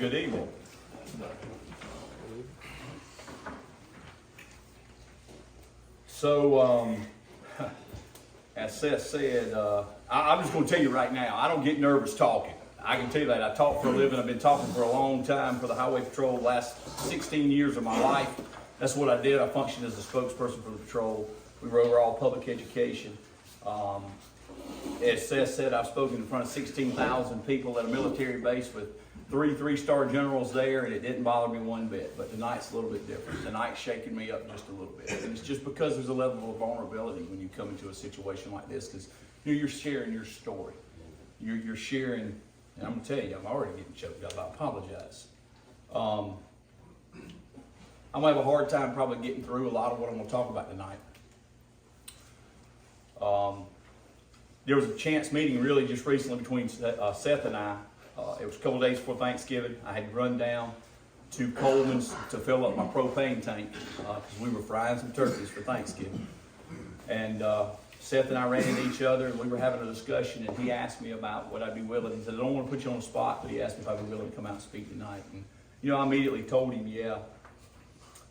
good evening. So, as Seth said, I'm just going to tell you right now, I don't get nervous talking. I can tell you that. I talk for a living. I've been talking for a long time for the Highway Patrol, the last 16 years of my life. That's what I did. I functioned as a spokesperson for the patrol. We were overall public education. As Seth said, I've spoken in front of 16,000 people at a military base with three-star generals there, and it didn't bother me one bit. But tonight's a little bit different. Tonight's shaking me up just a little bit. And it's just because there's a level of vulnerability when you come into a situation like this, because you're sharing your story. You're sharing, and I'm going to tell you, I'm already getting choked up. I apologize. I'm going to have a hard time probably getting through a lot of what I'm going to talk about tonight. There was a chance meeting really just recently between Seth and I. It was a couple days before Thanksgiving. I had run down to Coleman's to fill up my propane tank because we were frying some turkeys for Thanksgiving. And Seth and I ran into each other, and we were having a discussion, and he asked me about what I'd be willing. He said, I don't want to put you on the spot, but he asked me if I'd be willing to come out and speak tonight. And, I immediately told him, yeah.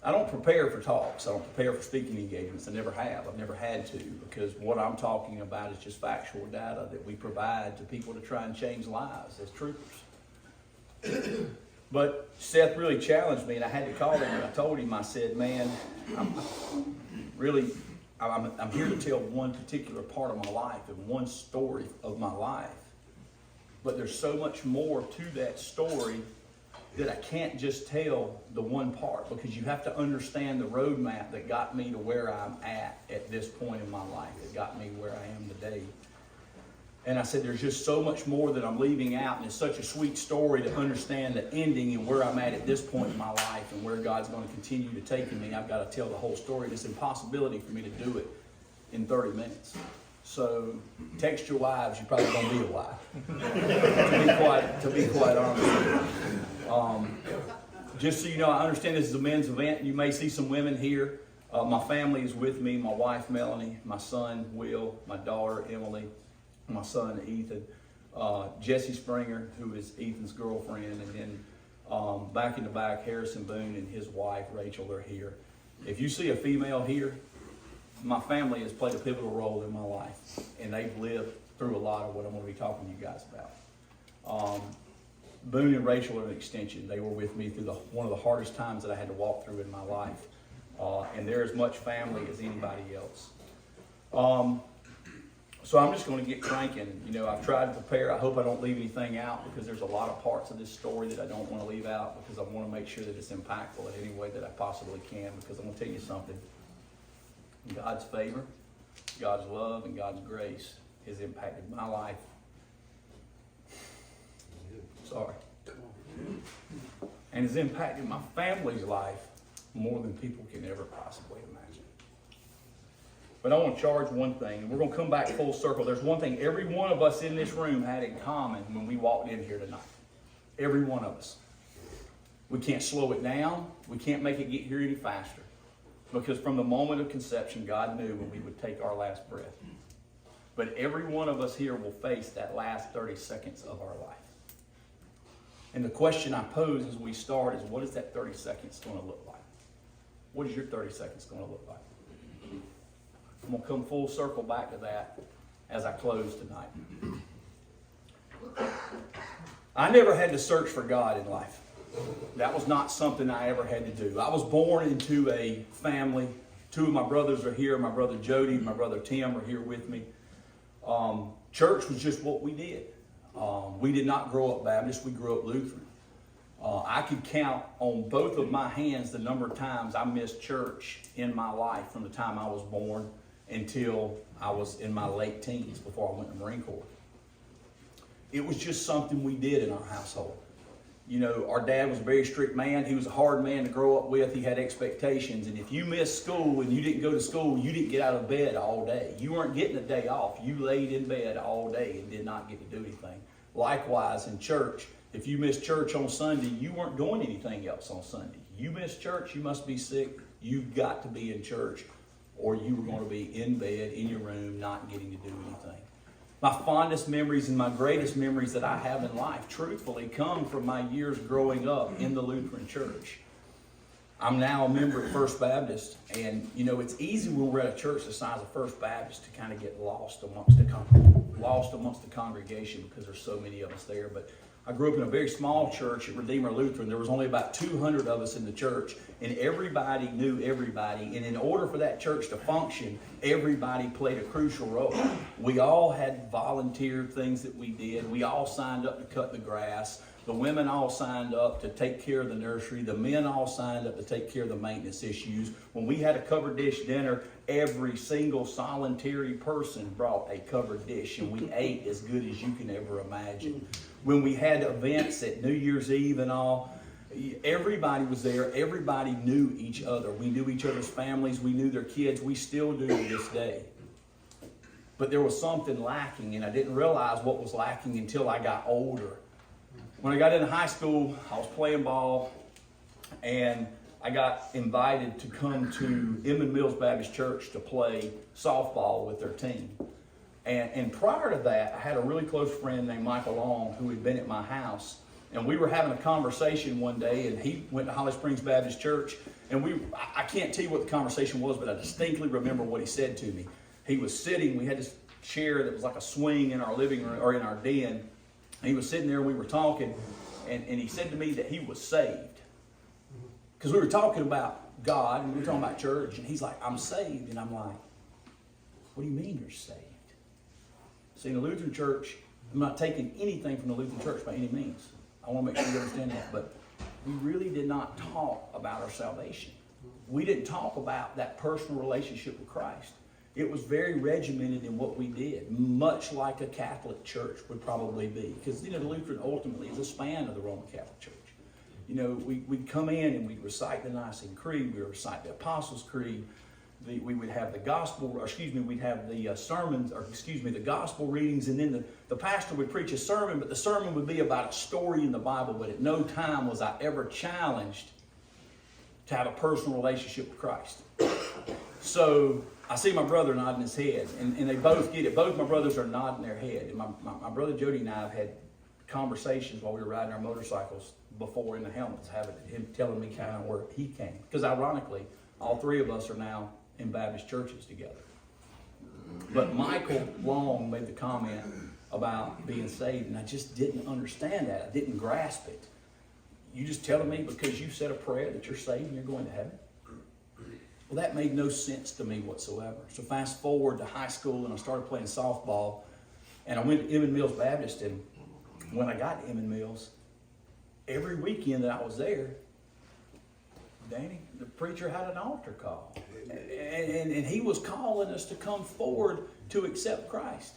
I don't prepare for talks. I don't prepare for speaking engagements. I never have. I've never had to, because what I'm talking about is just factual data that we provide to people to try and change lives as troopers. But Seth really challenged me, and I had to call him, and I told him, I said, man, I'm here to tell one particular part of my life and one story of my life. But there's so much more to that story that I can't just tell the one part, because you have to understand the roadmap that got me to where I'm at this point in my life, that got me where I am today. And I said, there's just so much more that I'm leaving out, and it's such a sweet story to understand the ending and where I'm at this point in my life and where God's going to continue to take me. I've got to tell the whole story. It's an impossibility for me to do it in 30 minutes. So text your wives, you're probably going to be a wife. to be quite honest with you. Just so you know, I understand this is a men's event. You may see some women here. My family is with me, my wife Melanie, my son Will, my daughter Emily, my son Ethan, Jesse Springer, who is Ethan's girlfriend, and then back in the back, Harrison Boone and his wife Rachel are here. If you see a female here, my family has played a pivotal role in my life, and they've lived through a lot of what I'm going to be talking to you guys about. Boone and Rachel are an extension. They were with me through one of the hardest times that I had to walk through in my life, and they're as much family as anybody else. So I'm just going to get cranking. I've tried to prepare. I hope I don't leave anything out, because there's a lot of parts of this story that I don't want to leave out, because I want to make sure that it's impactful in any way that I possibly can, because I'm going to tell you something. God's favor, God's love, and God's grace has impacted my life. Sorry. And has impacted my family's life more than people can ever possibly imagine. But I want to charge one thing, and we're going to come back full circle. There's one thing every one of us in this room had in common when we walked in here tonight. Every one of us. We can't slow it down. We can't make it get here any faster. Because from the moment of conception, God knew when we would take our last breath. But every one of us here will face that last 30 seconds of our life. And the question I pose as we start is, what is that 30 seconds going to look like? What is your 30 seconds going to look like? I'm going to come full circle back to that as I close tonight. I never had to search for God in life. That was not something I ever had to do. I was born into a family. Two of my brothers are here. My brother Jody and my brother Tim are here with me. Church was just what we did. We did not grow up Baptist. We grew up Lutheran. I could count on both of my hands the number of times I missed church in my life from the time I was born until I was in my late teens, before I went to the Marine Corps. It was just something we did in our household. Our dad was a very strict man. He was a hard man to grow up with. He had expectations. And if you missed school and you didn't go to school, you didn't get out of bed all day. You weren't getting a day off. You laid in bed all day and did not get to do anything. Likewise, in church, if you missed church on Sunday, you weren't doing anything else on Sunday. You missed church, you must be sick. You've got to be in church, or you were going to be in bed, in your room, not getting to do anything. My fondest memories and my greatest memories that I have in life, truthfully, come from my years growing up in the Lutheran Church. I'm now a member of First Baptist, and you know, it's easy when we're at a church the size of First Baptist to kind of get lost amongst the congregation because there's so many of us there. But I grew up in a very small church at Redeemer Lutheran. There was only about 200 of us in the church, and everybody knew everybody. And in order for that church to function, everybody played a crucial role. We all had volunteer things that we did. We all signed up to cut the grass. The women all signed up to take care of the nursery. The men all signed up to take care of the maintenance issues. When we had a covered dish dinner, every single solitary person brought a covered dish, and we ate as good as you can ever imagine. When we had events at New Year's Eve and all, everybody was there. Everybody knew each other. We knew each other's families. We knew their kids. We still do to this day. But there was something lacking, and I didn't realize what was lacking until I got older. When I got into high school, I was playing ball, and I got invited to come to Emmons Mills Baptist Church to play softball with their team. And prior to that, I had a really close friend named Michael Long who had been at my house. And we were having a conversation one day, and he went to Holly Springs Baptist Church. And I can't tell you what the conversation was, but I distinctly remember what he said to me. He was sitting, we had this chair that was like a swing in our living room, or in our den. He was sitting there and we were talking, and he said to me that he was saved. Because we were talking about God, and we were talking about church, and he's like, I'm saved. And I'm like, what do you mean you're saved? See, in the Lutheran Church, I'm not taking anything from the Lutheran Church by any means. I want to make sure you understand that. But we really did not talk about our salvation. We didn't talk about that personal relationship with Christ. It was very regimented in what we did, much like a Catholic church would probably be. Because, you know, the Lutheran ultimately is a span of the Roman Catholic Church. You know, we'd come in and we'd recite the Nicene Creed, we'd recite the Apostles' Creed, we would have the gospel, we'd have the sermons, the gospel readings, and then the pastor would preach a sermon, but the sermon would be about a story in the Bible, but at no time was I ever challenged to have a personal relationship with Christ. So I see my brother nodding his head, and they both get it. Both my brothers are nodding their head. And my brother Jody and I have had conversations while we were riding our motorcycles before in the helmets, having him telling me kind of where he came. Because ironically, all three of us are now in Baptist churches together. But Michael Long made the comment about being saved, and I just didn't understand that. I didn't grasp it. You just telling me because you said a prayer that you're saved and you're going to heaven? Well, that made no sense to me whatsoever. So fast forward to high school, and I started playing softball, and I went to Emmons Mills Baptist, and when I got to Emmons Mills, every weekend that I was there, Danny, the preacher had an altar call. And he was calling us to come forward to accept Christ.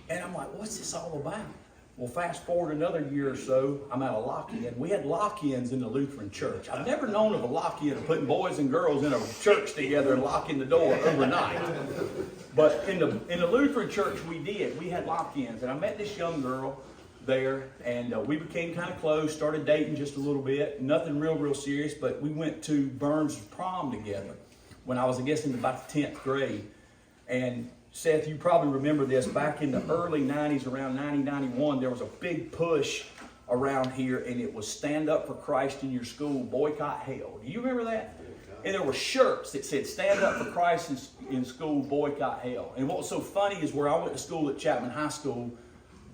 And I'm like, what's this all about? Well, fast forward another year or so, I'm at a lock-in. We had lock-ins in the Lutheran church. I've never known of a lock-in of putting boys and girls in a church together and locking the door overnight. But in the Lutheran church we did. We had lock-ins. And I met this young girl there, and we became kind of close, started dating just a little bit. Nothing real serious, but we went to Burns' prom together when I was, I guess, in about the 10th grade. And Seth, you probably remember this, back in the early 90s, around 90, 91, there was a big push around here, and it was Stand Up for Christ in Your School, Boycott Hell. Do you remember that? And there were shirts that said, Stand Up for Christ in School, Boycott Hell. And what was so funny is where I went to school at Chapman High School,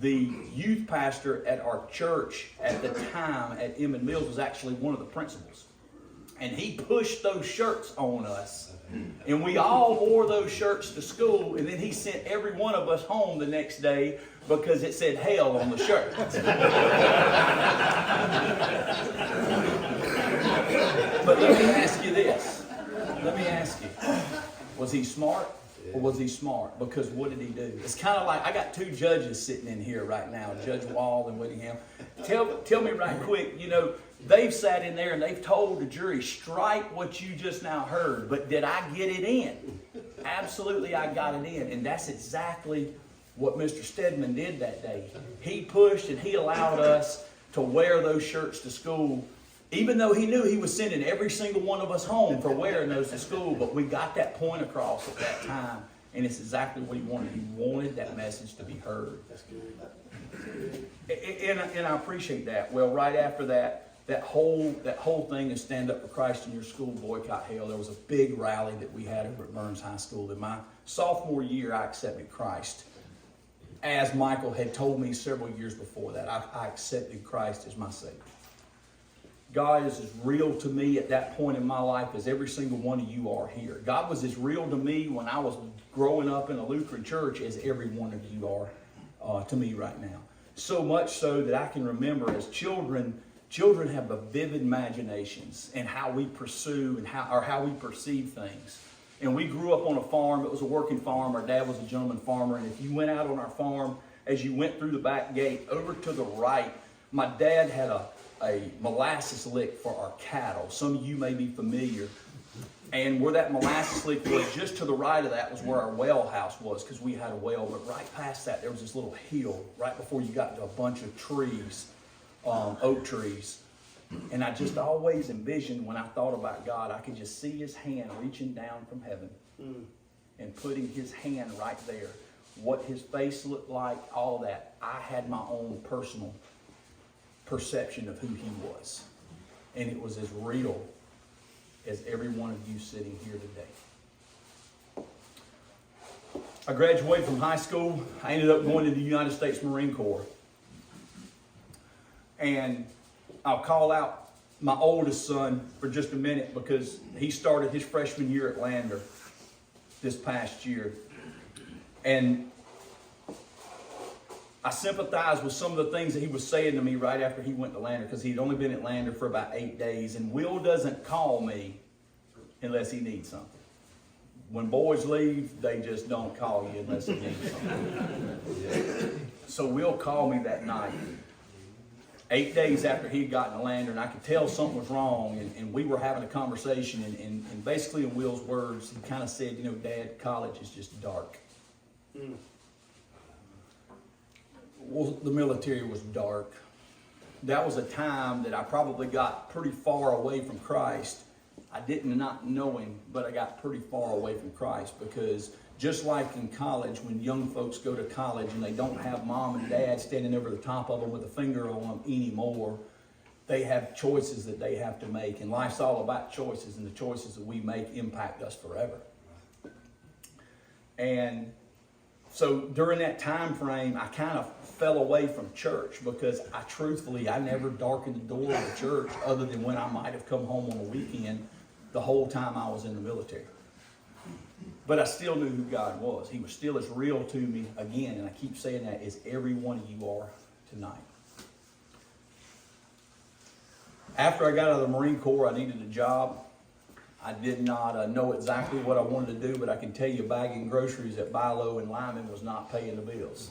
the youth pastor at our church at the time at Emmons Mills was actually one of the principals. And he pushed those shirts on us. And we all wore those shirts to school, and then he sent every one of us home the next day because it said hell on the shirt. But let me ask you this. Let me ask you. Was he smart or was he smart? Because what did he do? It's kind of like, I got two judges sitting in here right now, Judge Wall and Whittingham. Tell me right quick, you know, they've sat in there and they've told the jury, strike what you just now heard, but did I get it in? Absolutely, I got it in. And that's exactly what Mr. Stedman did that day. He pushed and he allowed us to wear those shirts to school, even though he knew he was sending every single one of us home for wearing those to school. But we got that point across at that time. And it's exactly what he wanted. He wanted that message to be heard. That's good. And I appreciate that. Well, right after that whole thing of Stand Up for Christ in Your School, Boycott Hell, there was a big rally that we had over at Burns High School. In my sophomore year, I accepted Christ. As Michael had told me several years before that, I accepted Christ as my Savior. God is as real to me at that point in my life as every single one of you are here. God was as real to me when I was growing up in a Lutheran church as every one of you are to me right now. So much so that I can remember as children have a vivid imaginations and how we pursue and how we perceive things. And we grew up on a farm. It was a working farm. Our dad was a gentleman farmer. And if you went out on our farm, as you went through the back gate, over to the right, my dad had a molasses lick for our cattle. Some of you may be familiar. And where that molasses lick was, just to the right of that was where our well house was, because we had a well. But right past that, there was this little hill right before you got to a bunch of trees, oak trees. And I just always envisioned, when I thought about God, I could just see his hand reaching down from heaven and putting his hand right there. What his face looked like, all that. I had my own personal perception of who he was. And it was as real as every one of you sitting here today. I graduated from high school. I ended up going to the United States Marine Corps. And I'll call out my oldest son for just a minute, because he started his freshman year at Lander this past year. And I sympathize with some of the things that he was saying to me right after he went to Lander, because he'd only been at Lander for about 8 days. And Will doesn't call me unless he needs something. When boys leave, they just don't call you unless they need something. So Will called me that night, 8 days after he'd gotten to Lander, and I could tell something was wrong. And we were having a conversation, and basically in Will's words, he kind of said, you know, Dad, college is just dark. Well, the military was dark. That was a time that I probably got pretty far away from Christ. I didn't not know him, but I got pretty far away from Christ, because just like in college, when young folks go to college and they don't have mom and dad standing over the top of them with a finger on them anymore, they have choices that they have to make. And life's all about choices, and the choices that we make impact us forever. And so during that time frame, I kind of fell away from church, because I never darkened the door of the church other than when I might have come home on a weekend the whole time I was in the military. But I still knew who God was. He was still as real to me, again, and I keep saying that, as every one of you are tonight. After I got out of the Marine Corps, I needed a job. I did not know exactly what I wanted to do, but I can tell you bagging groceries at Bilo and Lyman was not paying the bills.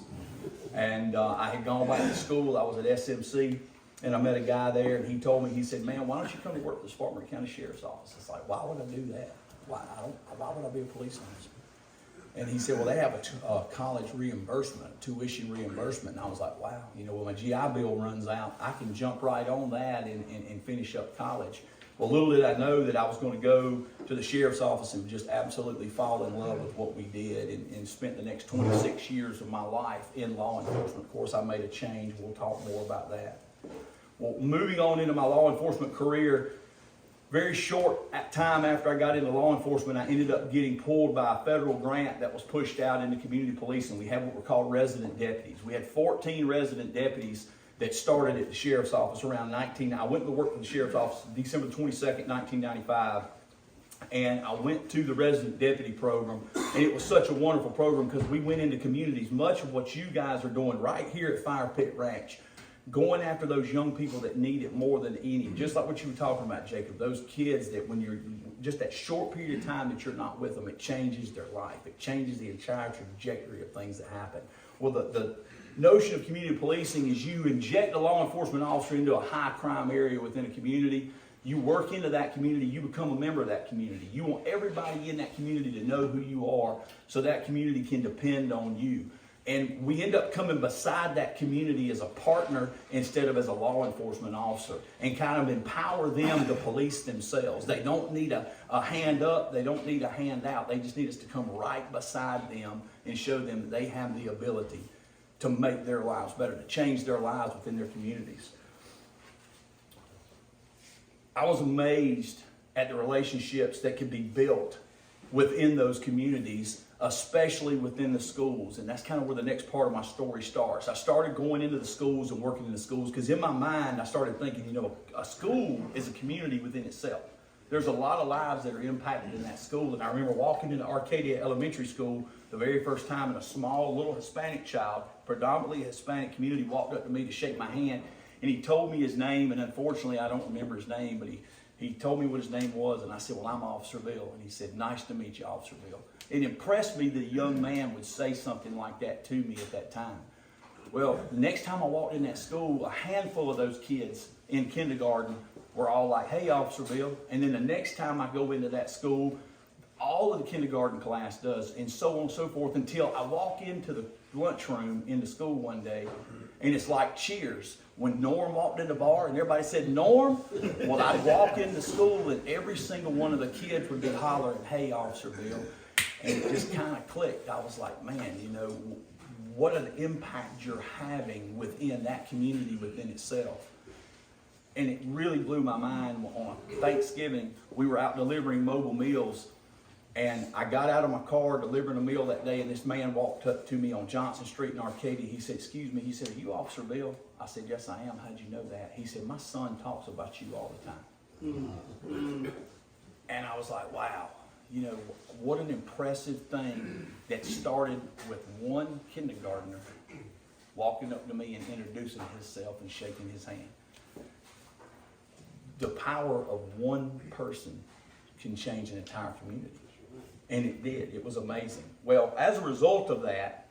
And I had gone back to school. I was at SMC, and I met a guy there, and he told me, he said, man, why don't you come to work for the Spartanburg County Sheriff's Office? It's like, why would I do that? Why would I be a police officer? And he said, well, they have a college reimbursement, tuition reimbursement. And I was like, wow, you know, when my GI Bill runs out, I can jump right on that and finish up college. Well, little did I know that I was going to go to the sheriff's office and just absolutely fall in love with what we did, and spent the next 26 years of my life in law enforcement. Of course, I made a change. We'll talk more about that. Well, moving on into my law enforcement career, very short time after I got into law enforcement, I ended up getting pulled by a federal grant that was pushed out into community policing. We have what were called resident deputies. We had 14 resident deputies that started at the sheriff's office around I went to work for the sheriff's office December 22nd, 1995. And I went to the resident deputy program, and it was such a wonderful program, because we went into communities, much of what you guys are doing right here at Fire Pit Ranch, going after those young people that need it more than any, just like what you were talking about, Jacob, those kids that when you're just that short period of time that you're not with them, it changes their life. It changes the entire trajectory of things that happen. Well, the notion of community policing is you inject a law enforcement officer into a high crime area within a community. You work into that community, you become a member of that community. You want everybody in that community to know who you are, so that community can depend on you. And we end up coming beside that community as a partner instead of as a law enforcement officer, and kind of empower them to police themselves. They don't need a hand up. They don't need a hand out. They just need us to come right beside them and show them that they have the ability to make their lives better, to change their lives within their communities. I was amazed at the relationships that could be built within those communities, especially within the schools. And that's kind of where the next part of my story starts. I started going into the schools and working in the schools because in my mind, I started thinking, you know, a school is a community within itself. There's a lot of lives that are impacted in that school. And I remember walking into Arcadia Elementary School the very first time, and a small little Hispanic child, predominantly a Hispanic community, walked up to me to shake my hand. And he told me his name, and unfortunately I don't remember his name, but he told me what his name was, and I said, well, I'm Officer Bill. And he said, nice to meet you, Officer Bill. It impressed me that a young man would say something like that to me at that time. Well, the next time I walked in that school, a handful of those kids in kindergarten were all like, hey, Officer Bill. And then the next time I go into that school, all of the kindergarten class does, and so on and so forth, until I walk into the lunchroom in the school one day, and it's like cheers. When Norm walked in the bar and everybody said, Norm, well, I'd walk into school and every single one of the kids would be hollering, hey, Officer Bill. And it just kind of clicked. I was like, man, you know, what an impact you're having within that community within itself. And it really blew my mind. On Thanksgiving, we were out delivering mobile meals, and I got out of my car delivering a meal that day, and this man walked up to me on Johnson Street in Arcadia. He said, excuse me. He said, are you Officer Bill? I said, yes, I am. How'd you know that? He said, my son talks about you all the time. Mm-hmm. And I was like, wow, you know, what an impressive thing that started with one kindergartner walking up to me and introducing himself and shaking his hand. The power of one person can change an entire community. And it did. It was amazing. Well, as a result of that,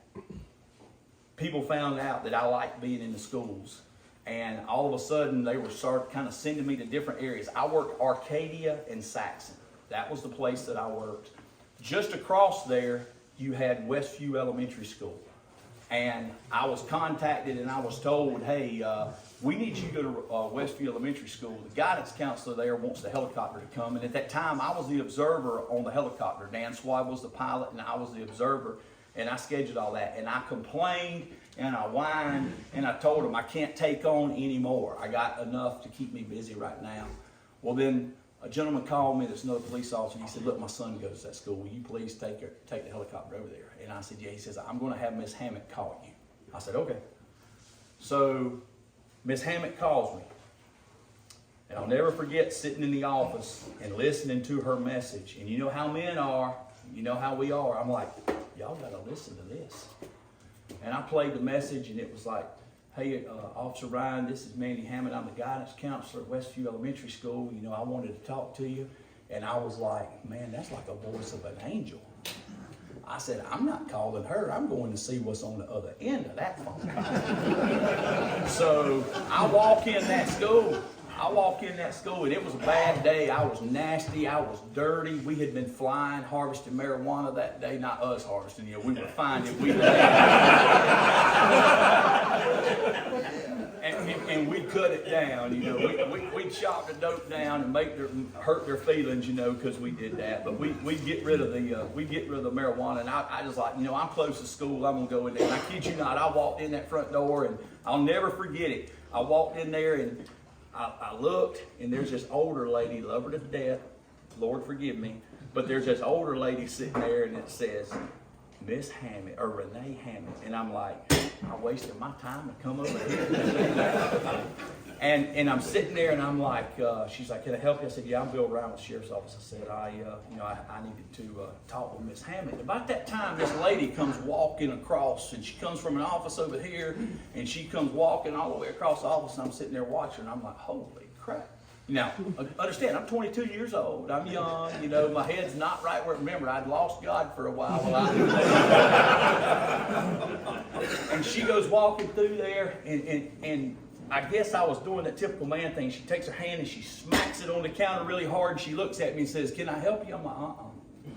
people found out that I liked being in the schools. And all of a sudden, they were kind of sending me to different areas. I worked Arcadia and Saxon. That was the place that I worked. Just across there, you had Westview Elementary School. And I was contacted and I was told, hey, we need you to go to Westview Elementary School. The guidance counselor there wants the helicopter to come. And at that time, I was the observer on the helicopter. Dan Swab was the pilot and I was the observer. And I scheduled all that. And I complained and I whined and I told them I can't take on anymore. I got enough to keep me busy right now. Well, then a gentleman called me, that's another police officer. He said, look, my son goes to that school. Will you please take the helicopter over there? And I said, yeah. He says, I'm going to have Miss Hammett call you. I said, okay. So Miss Hammett calls me. And I'll never forget sitting in the office and listening to her message. And you know how men are. You know how we are. I'm like, y'all got to listen to this. And I played the message, and it was like, hey, Officer Rhyne, this is Mandy Hammond. I'm the guidance counselor at Westview Elementary School. You know, I wanted to talk to you. And I was like, man, that's like a voice of an angel. I said, I'm not calling her. I'm going to see what's on the other end of that phone call. So I walk in that school. And it was a bad day. I was nasty. I was dirty. We had been flying, harvesting marijuana that day. Not us harvesting, you know, we were finding weed. And we cut it down, you know. We'd chop the dope down and hurt their feelings, you know, because we did that. But we'd get rid of the marijuana. And I was like, you know, I'm close to school. I'm gonna go in there. And I kid you not, I walked in that front door, and I'll never forget it. I walked in there and I looked, and there's this older lady, love her to death, Lord forgive me, but there's this older lady sitting there, and it says, Miss Hammett, or Renee Hammett, and I'm like, I wasted my time to come over here. And I'm sitting there, and I'm like, she's like, can I help you? I said, yeah, I'm Bill Rhyne with the Sheriff's Office. I said, I needed to talk with Miss Hammett. About that time, this lady comes walking across, and she comes from an office over here, and she comes walking all the way across the office, and I'm sitting there watching, and I'm like, holy crap. Now, understand, I'm 22 years old. I'm young, you know, my head's not right where, remember, I'd lost God for a while. And she goes walking through there, and I guess I was doing that typical man thing. She takes her hand and she smacks it on the counter really hard, and she looks at me and says, can I help you? I'm like,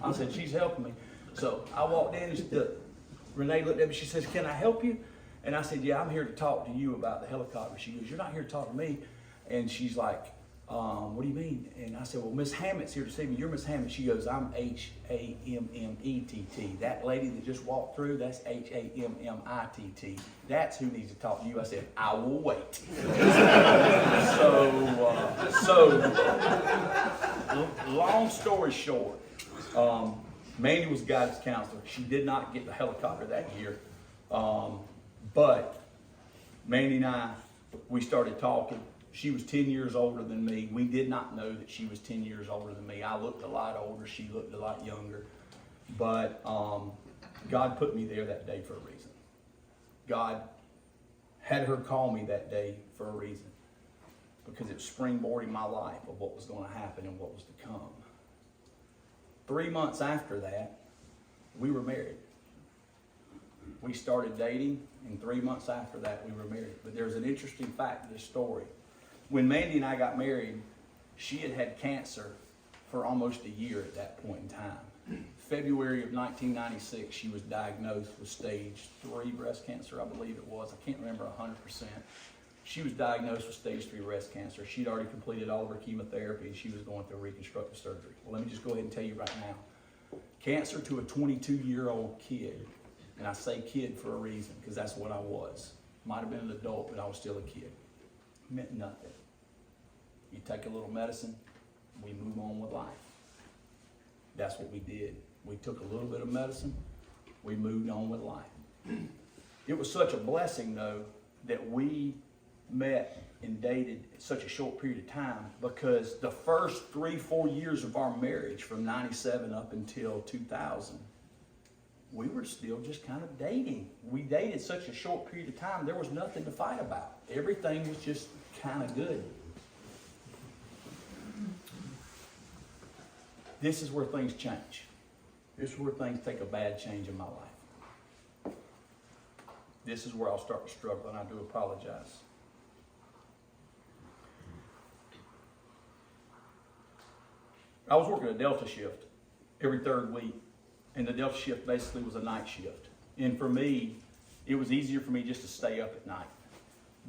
I said, she's helping me. So I walked in and Renee looked at me, she says, can I help you? And I said, yeah, I'm here to talk to you about the helicopter. She goes, you're not here to talk to me. And she's like, what do you mean? And I said, well, Miss Hammett's here to see me. You're Miss Hammett. She goes, I'm H-A-M-M-E-T-T. That lady that just walked through, that's H-A-M-M-I-T-T. That's who needs to talk to you. I said, I will wait. Long story short, Mandy was guidance counselor. She did not get the helicopter that year. But Mandy and I, we started talking. She was 10 years older than me. We did not know that she was 10 years older than me. I looked a lot older. She looked a lot younger. But God put me there that day for a reason. God had her call me that day for a reason. Because it was springboarding my life of what was going to happen and what was to come. 3 months after that, we were married. We started dating, and 3 months after that, we were married. But there's an interesting fact to this story. When Mandy and I got married, she had had cancer for almost a year at that point in time. February of 1996, she was diagnosed with stage 3 breast cancer, I believe it was. I can't remember 100%. She was diagnosed with stage 3 breast cancer. She'd already completed all of her chemotherapy, and she was going through reconstructive surgery. Well, let me just go ahead and tell you right now. Cancer to a 22-year-old kid, and I say kid for a reason, because that's what I was. Might have been an adult, but I was still a kid. Meant nothing. You take a little medicine, we move on with life. That's what we did. We took a little bit of medicine, we moved on with life. It was such a blessing, though, that we met and dated in such a short period of time, because the first 3-4 years of our marriage, from 97 up until 2000, we were still just kind of dating. We dated such a short period of time, there was nothing to fight about. Everything was just kind of good. This is where things change. This is where things take a bad change in my life. This is where I'll start to struggle, and I do apologize. I was working a Delta shift every third week, and the Delta shift basically was a night shift. And for me, it was easier for me just to stay up at night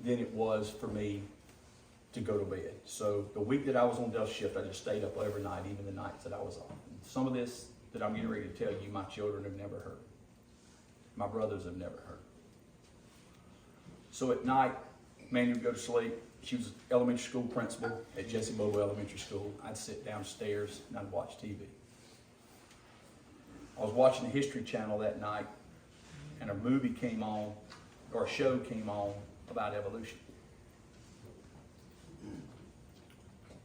than it was for me to go to bed. So the week that I was on Delta shift, I just stayed up every night, even the nights that I was off. And some of this that I'm getting ready to tell you, my children have never heard. My brothers have never heard. So at night, Mandy would go to sleep. She was an elementary school principal at Jesse Bobo Elementary School. I'd sit downstairs and I'd watch TV. I was watching the History Channel that night, and a movie came on, or a show came on about evolution.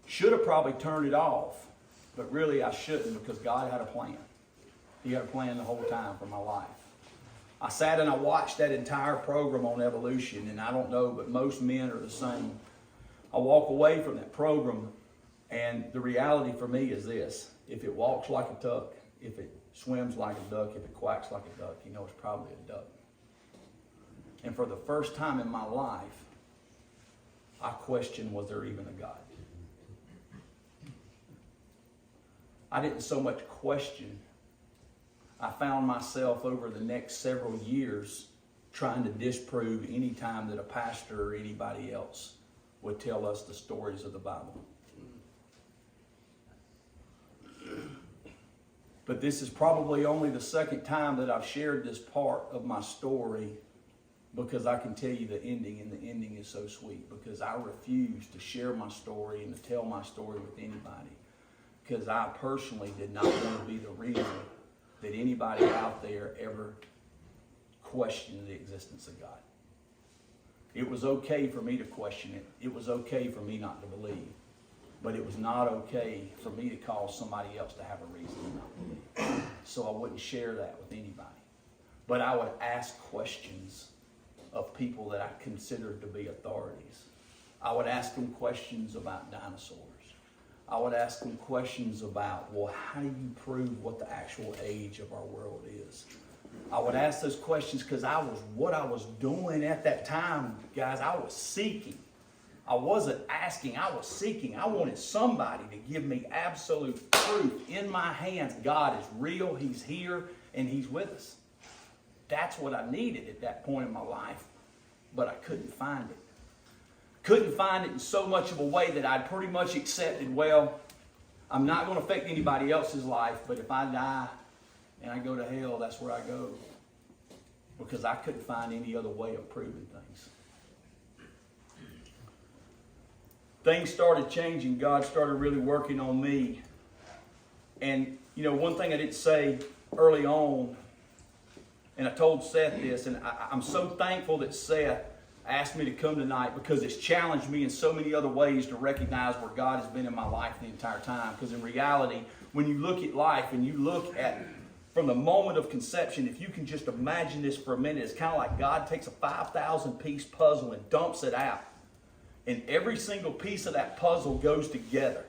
Should have probably turned it off, but really I shouldn't, because God had a plan. He had a plan the whole time for my life. I sat and I watched that entire program on evolution, and I don't know, but most men are the same. I walk away from that program, and the reality for me is this: if it walks like a duck, if it swims like a duck, if it quacks like a duck, you know it's probably a duck. And for the first time in my life, I questioned, was there even a God? I didn't so much question. I found myself over the next several years trying to disprove any time that a pastor or anybody else would tell us the stories of the Bible. But this is probably only the second time that I've shared this part of my story, because I can tell you the ending, and the ending is so sweet, because I refuse to share my story and to tell my story with anybody, because I personally did not want to be the reason that anybody out there ever questioned the existence of God. It was okay for me to question it. It was okay for me not to believe. But it was not okay for me to cause somebody else to have a reason to not believe. So I wouldn't share that with anybody. But I would ask questions of people that I considered to be authorities. I would ask them questions about dinosaurs. I would ask them questions about, well, how do you prove what the actual age of our world is? I would ask those questions because what I was doing at that time, guys, I was seeking. I wasn't asking, I was seeking. I wanted somebody to give me absolute proof in my hands. God is real, He's here, and He's with us. That's what I needed at that point in my life, but I couldn't find it. Couldn't find it in so much of a way that I'd pretty much accepted, well, I'm not going to affect anybody else's life, but if I die and I go to hell, that's where I go. Because I couldn't find any other way of proving things. Things started changing. God started really working on me. And, you know, one thing I didn't say early on, and I told Seth this, and I'm so thankful that Seth asked me to come tonight, because it's challenged me in so many other ways to recognize where God has been in my life the entire time. Because in reality, when you look at life and you look at from the moment of conception, if you can just imagine this for a minute, it's kind of like God takes a 5,000 piece puzzle and dumps it out. And every single piece of that puzzle goes together.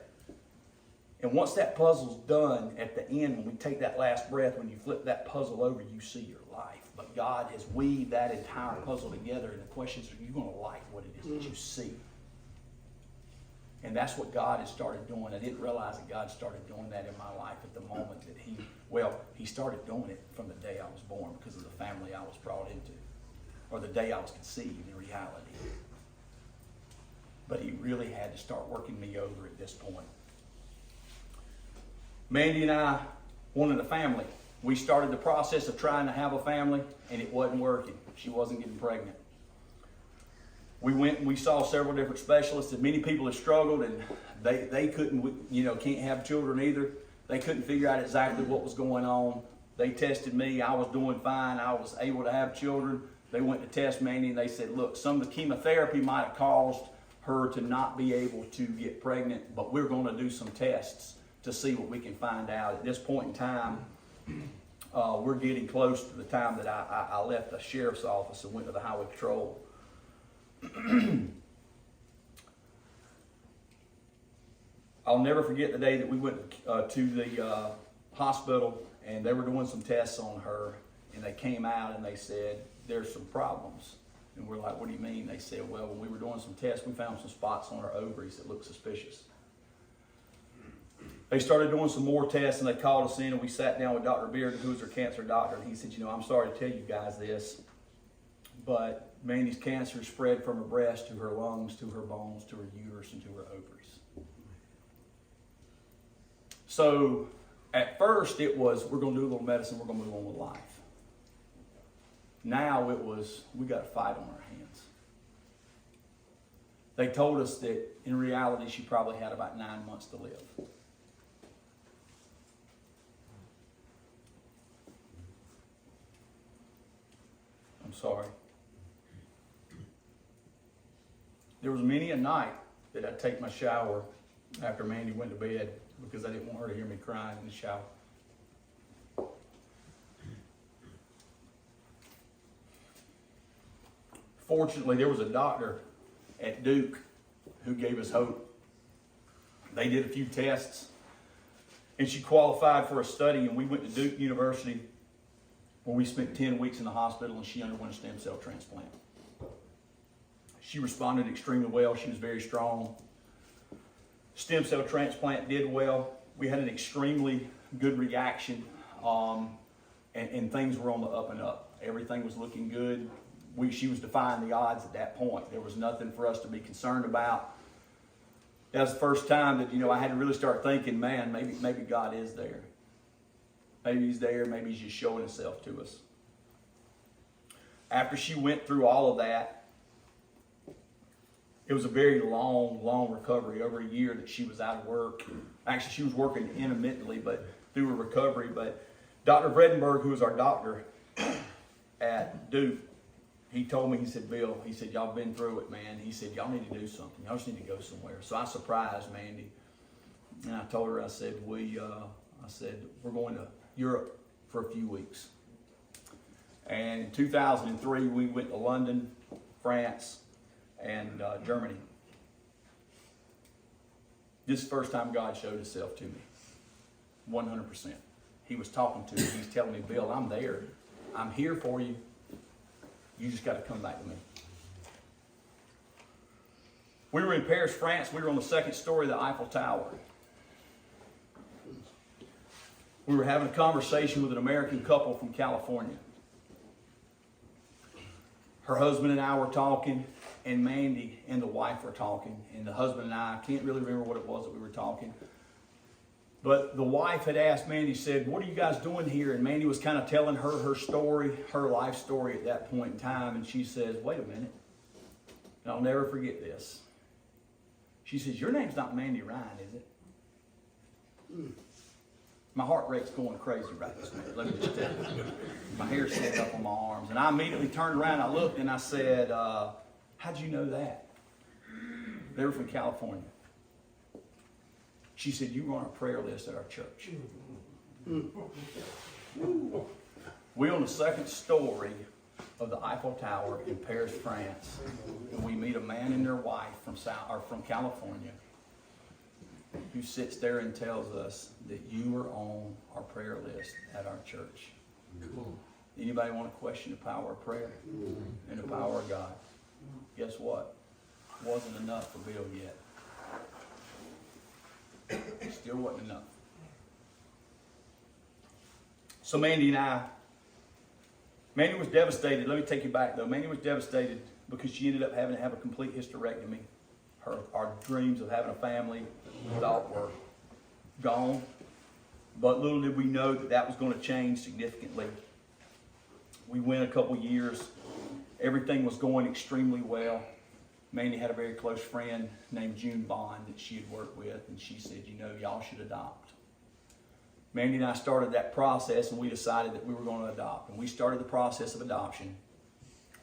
And once that puzzle's done, at the end, when we take that last breath, when you flip that puzzle over, you see your life. But God has weaved that entire puzzle together, and the question is, are you going to like what it is that you see? And that's what God has started doing. I didn't realize that God started doing that in my life at the moment that He started doing it from the day I was born, because of the family I was brought into, or the day I was conceived in reality. But He really had to start working me over at this point. Mandy and I wanted a family. We started the process of trying to have a family, and it wasn't working. She wasn't getting pregnant. We went and we saw several different specialists, and many people have struggled, and they couldn't, can't have children either. They couldn't figure out exactly what was going on. They tested me. I was doing fine. I was able to have children. They went to test Mandy, and they said, look, some of the chemotherapy might have caused her to not be able to get pregnant, but we're going to do some tests to see what we can find out. At this point in time, we're getting close to the time that I left the sheriff's office and went to the highway patrol. I'll never forget the day that we went to the hospital, and they were doing some tests on her, and they came out and they said, there's some problems. And we're like, what do you mean? They said, well, when we were doing some tests, we found some spots on her ovaries that looked suspicious. They started doing some more tests, and they called us in, and we sat down with Dr. Beard, who was her cancer doctor, and he said, I'm sorry to tell you guys this, but Mandy's cancer spread from her breast to her lungs, to her bones, to her uterus, and to her ovaries. So at first it was, we're going to do a little medicine, we're going to move on with life. Now it was, we got a fight on our hands. They told us that in reality she probably had about 9 months to live. I'm sorry. There was many a night that I'd take my shower after Mandy went to bed, because I didn't want her to hear me crying in the shower. Fortunately, there was a doctor at Duke who gave us hope. They did a few tests, and she qualified for a study, and we went to Duke University, where we spent 10 weeks in the hospital, and she underwent a stem cell transplant. She responded extremely well. She was very strong. Stem cell transplant did well. We had an extremely good reaction, and things were on the up and up. Everything was looking good. She was defying the odds at that point. There was nothing for us to be concerned about. That was the first time that, I had to really start thinking, man, maybe God is there. Maybe He's there. Maybe He's just showing Himself to us. After she went through all of that, it was a very long recovery, over a year that she was out of work. Actually, she was working intermittently, but through her recovery. But Dr. Vredenberg, who was our doctor at Duke, he told me, he said, Bill, he said, y'all been through it, man. He said, y'all need to do something. Y'all just need to go somewhere. So I surprised Mandy, and I told her, I said, we're going to Europe for a few weeks. And in 2003, we went to London, France, and Germany. This is the first time God showed Himself to me, 100%. He was talking to me. He's telling me, Bill, I'm there. I'm here for you. You just got to come back to me. We were in Paris, France. We were on the second story of the Eiffel Tower. We were having a conversation with an American couple from California. her husband and I were talking, and Mandy and the wife were talking, and the husband and I can't really remember what it was that we were talking. But the wife had asked Mandy, said, "What are you guys doing here?" And Mandy was kind of telling her story, her life story at that point in time. And she says, "Wait a minute." And I'll never forget this. She says, "Your name's not Mandy Rhyne, is it?" My heart rate's going crazy right this minute. Let me just tell you. My hair's standing up on my arms. And I immediately turned around, I looked, and I said, "How'd you know that?" They were from California. She said, "You were on a prayer list at our church." We're on the second story of the Eiffel Tower in Paris, France, and we meet a man and their wife from California who sits there and tells us that you were on our prayer list at our church. Anybody want to question the power of prayer and the power of God? Guess what? It wasn't enough for Bill yet. Still wasn't enough. So Mandy was devastated. Let me take you back though. Mandy was devastated because she ended up having to have a complete hysterectomy. Our dreams of having a family thought were gone. But little did we know that that was going to change significantly. We went a couple years. Everything was going extremely well. Mandy had a very close friend named June Bond that she had worked with, and she said, "Y'all should adopt." Mandy and I started that process, and we decided that we were going to adopt. And we started the process of adoption.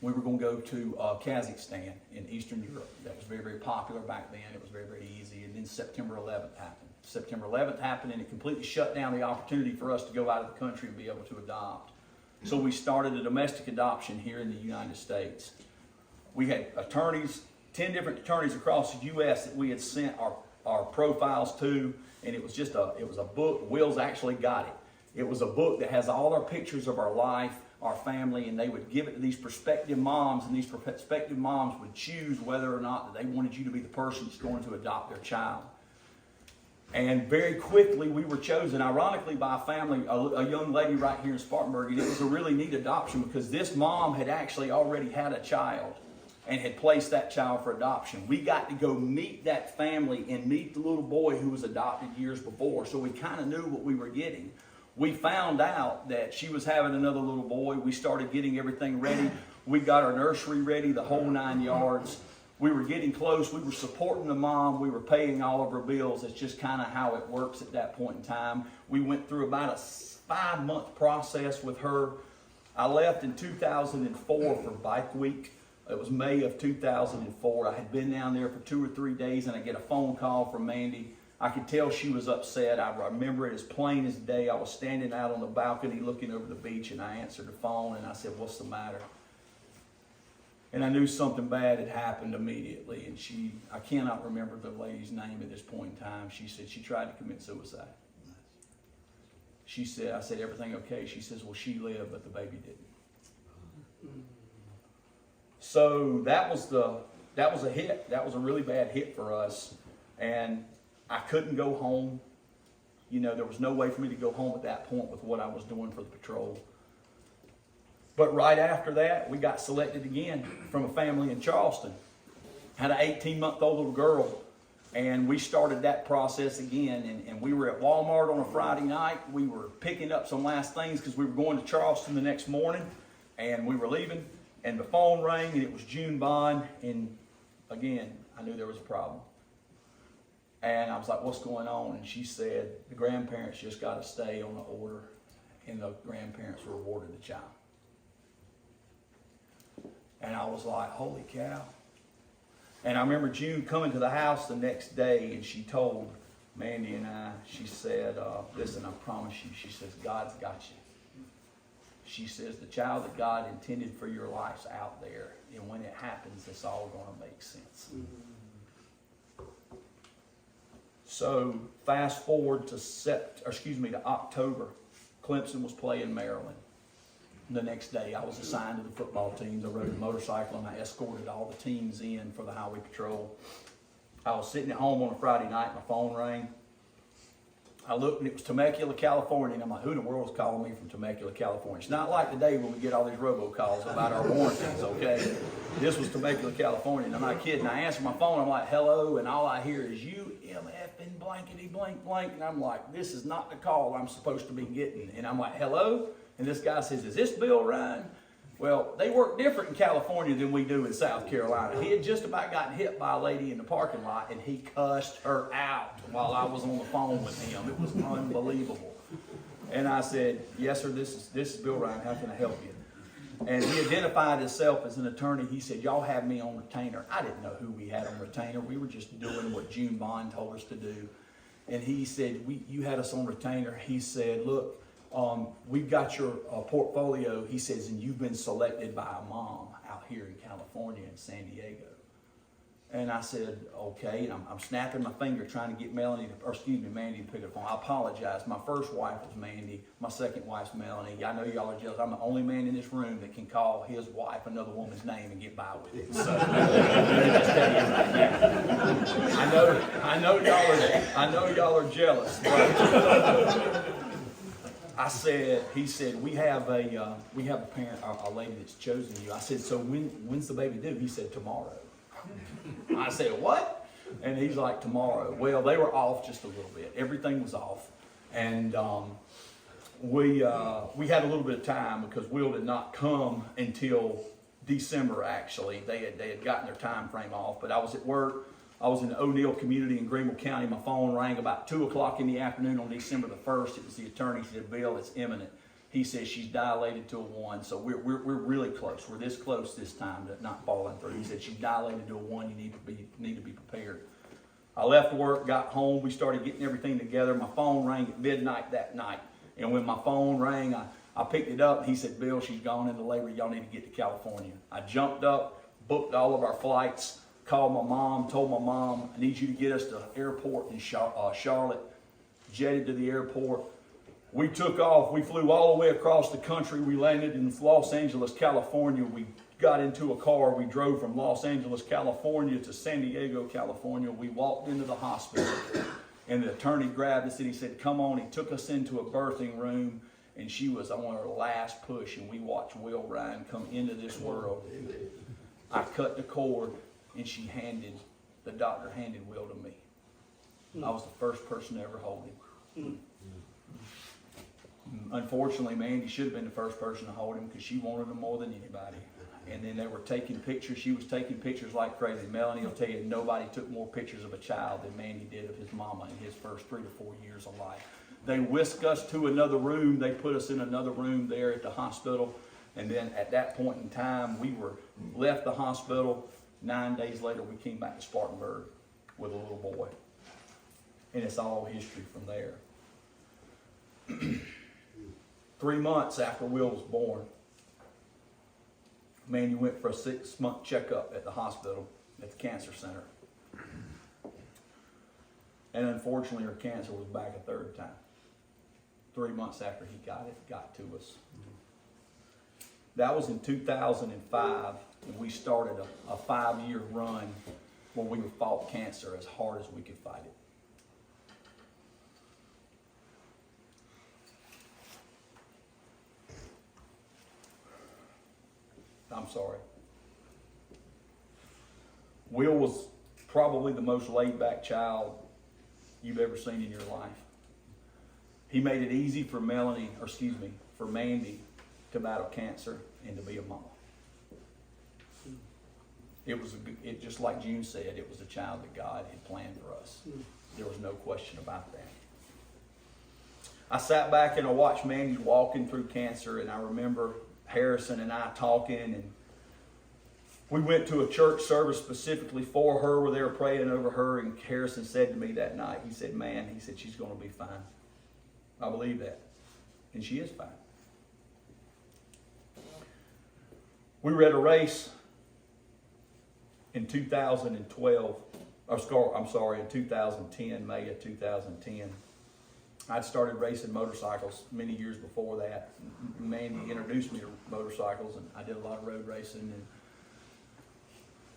We were going to go to Kazakhstan in Eastern Europe. That was very, very popular back then. It was very, very easy. And then September 11th happened. September 11th happened, and it completely shut down the opportunity for us to go out of the country and be able to adopt. So we started a domestic adoption here in the United States. We had attorneys, 10 different attorneys across the U.S. that we had sent our profiles to, and it was a book. Will's actually got it. It was a book that has all our pictures of our life, our family, and they would give it to these prospective moms, and these prospective moms would choose whether or not that they wanted you to be the person that's going to adopt their child. And very quickly we were chosen, ironically, by a family, a young lady right here in Spartanburg, and it was a really neat adoption because this mom had actually already had a child and had placed that child for adoption. We got to go meet that family and meet the little boy who was adopted years before, so we kind of knew what we were getting. We found out that she was having another little boy. We started getting everything ready. We got our nursery ready, the whole 9 yards. We were getting close. We were supporting the mom. We were paying all of her bills. It's just kind of how it works at that point in time. We went through about a 5-month process with her. I left in 2004 for Bike Week. It was May of 2004. I had been down there for 2 or 3 days, and I get a phone call from Mandy. I could tell she was upset. I remember it as plain as day. I was standing out on the balcony looking over the beach, and I answered the phone, and I said, "What's the matter?" And I knew something bad had happened immediately. And I cannot remember the lady's name at this point in time. She said she tried to commit suicide. She said, I said, "Everything okay?" She says, "Well, she lived, but the baby didn't." So that was a hit. That was a really bad hit for us. And I couldn't go home. There was no way for me to go home at that point with what I was doing for the patrol. But right after that, we got selected again from a family in Charleston. Had an 18-month-old little girl, and we started that process again. And we were at Walmart on a Friday night. We were picking up some last things because we were going to Charleston the next morning, and we were leaving. And the phone rang, and it was June Bond. And again, I knew there was a problem. And I was like, "What's going on?" And she said, "The grandparents just got to stay on the order," and the grandparents were awarded the child. And I was like, "Holy cow." And I remember June coming to the house the next day, and she told Mandy and I, she said, "Listen, I promise you," she says, "God's got you." She says, "The child that God intended for your life's out there, and when it happens, it's all going to make sense." So fast forward to October. Clemson was playing Maryland. The next day, I was assigned to the football teams. I rode a motorcycle, and I escorted all the teams in for the highway patrol. I was sitting at home on a Friday night. My phone rang. I looked and it was Temecula, California, and I'm like, who in the world is calling me from Temecula, California? It's not like today when we get all these robocalls about our warranties, okay? This was Temecula, California, and I'm not kidding. I answer my phone, I'm like, hello, and all I hear is UMF blankety blank blank, and I'm like, this is not the call I'm supposed to be getting. And I'm like, hello? And this guy says, is this Bill Rhyne? Well, they work different in California than we do in South Carolina. He had just about gotten hit by a lady in the parking lot, and he cussed her out while I was on the phone with him. It was unbelievable. And I said, yes, sir, this is Bill Rhyne. How can I help you? And he identified himself as an attorney. He said, y'all have me on retainer. I didn't know who we had on retainer. We were just doing what June Bond told us to do. And he said, you had us on retainer. He said, look, we've got your portfolio, he says, and you've been selected by a mom out here in California in San Diego. And I said, okay, and I'm snapping my finger trying to get Mandy to pick up the phone. I apologize. My first wife was Mandy. My second wife's Melanie. I know y'all are jealous. I'm the only man in this room that can call his wife another woman's name and get by with it. So let me just tell you right now. I know y'all are jealous. But he said, we have a parent, a lady that's chosen you. I said, so when's the baby due? He said, tomorrow. I said, what? And he's like, tomorrow. Well, they were off just a little bit. Everything was off. And we had a little bit of time because Will did not come until December, actually. They had gotten their time frame off. But I was at work. I was in the O'Neill community in Greenville County. My phone rang about 2 o'clock in the afternoon on December the 1st. It was the attorney. He said, Bill, it's imminent. He says she's dilated to a 1, so we're really close. We're this close this time to not falling through. He said she's dilated to a 1. You need to be prepared. I left work, got home. We started getting everything together. My phone rang at midnight that night, and when my phone rang, I picked it up. He said, Bill, she's gone into labor. Y'all need to get to California. I jumped up, booked all of our flights, called my mom, told my mom, I need you to get us to the airport in Charlotte. Jetted to the airport. We took off. We flew all the way across the country. We landed in Los Angeles, California. We got into a car. We drove from Los Angeles, California to San Diego, California. We walked into the hospital, and the attorney grabbed us and he said, come on. He took us into a birthing room, and she was on her last push, and we watched Will Rhyne come into this world. I cut the cord, and the doctor handed Will to me. I was the first person to ever hold him. Unfortunately, Mandy should have been the first person to hold him because she wanted him more than anybody. And then they were taking pictures. She was taking pictures like crazy. Melanie will tell you nobody took more pictures of a child than Mandy did of his mama in his first 3 to 4 years of life. They whisked us to another room. They put us in another room there at the hospital. And then at that point in time, we left the hospital. 9 days later, we came back to Spartanburg with a little boy. And it's all history from there. 3 months after Will was born, Mandy went for a 6-month checkup at the hospital, at the cancer center. And unfortunately, her cancer was back a third time. 3 months after he got to us. That was in 2005, and we started a 5-year run where we fought cancer as hard as we could fight it. I'm sorry. Will was probably the most laid-back child you've ever seen in your life. He made it easy for Mandy to battle cancer and to be a mom. It just like June said, it was a child that God had planned for us. There was no question about that. I sat back and I watched Mandy walking through cancer, and I remember Harrison and I talking, and we went to a church service specifically for her where they were praying over her, and Harrison said to me that night, he said, she's going to be fine. I believe that. And she is fine. We were at a race in 2010, May of 2010. I'd started racing motorcycles many years before that. Mandy introduced me to motorcycles, and I did a lot of road racing. And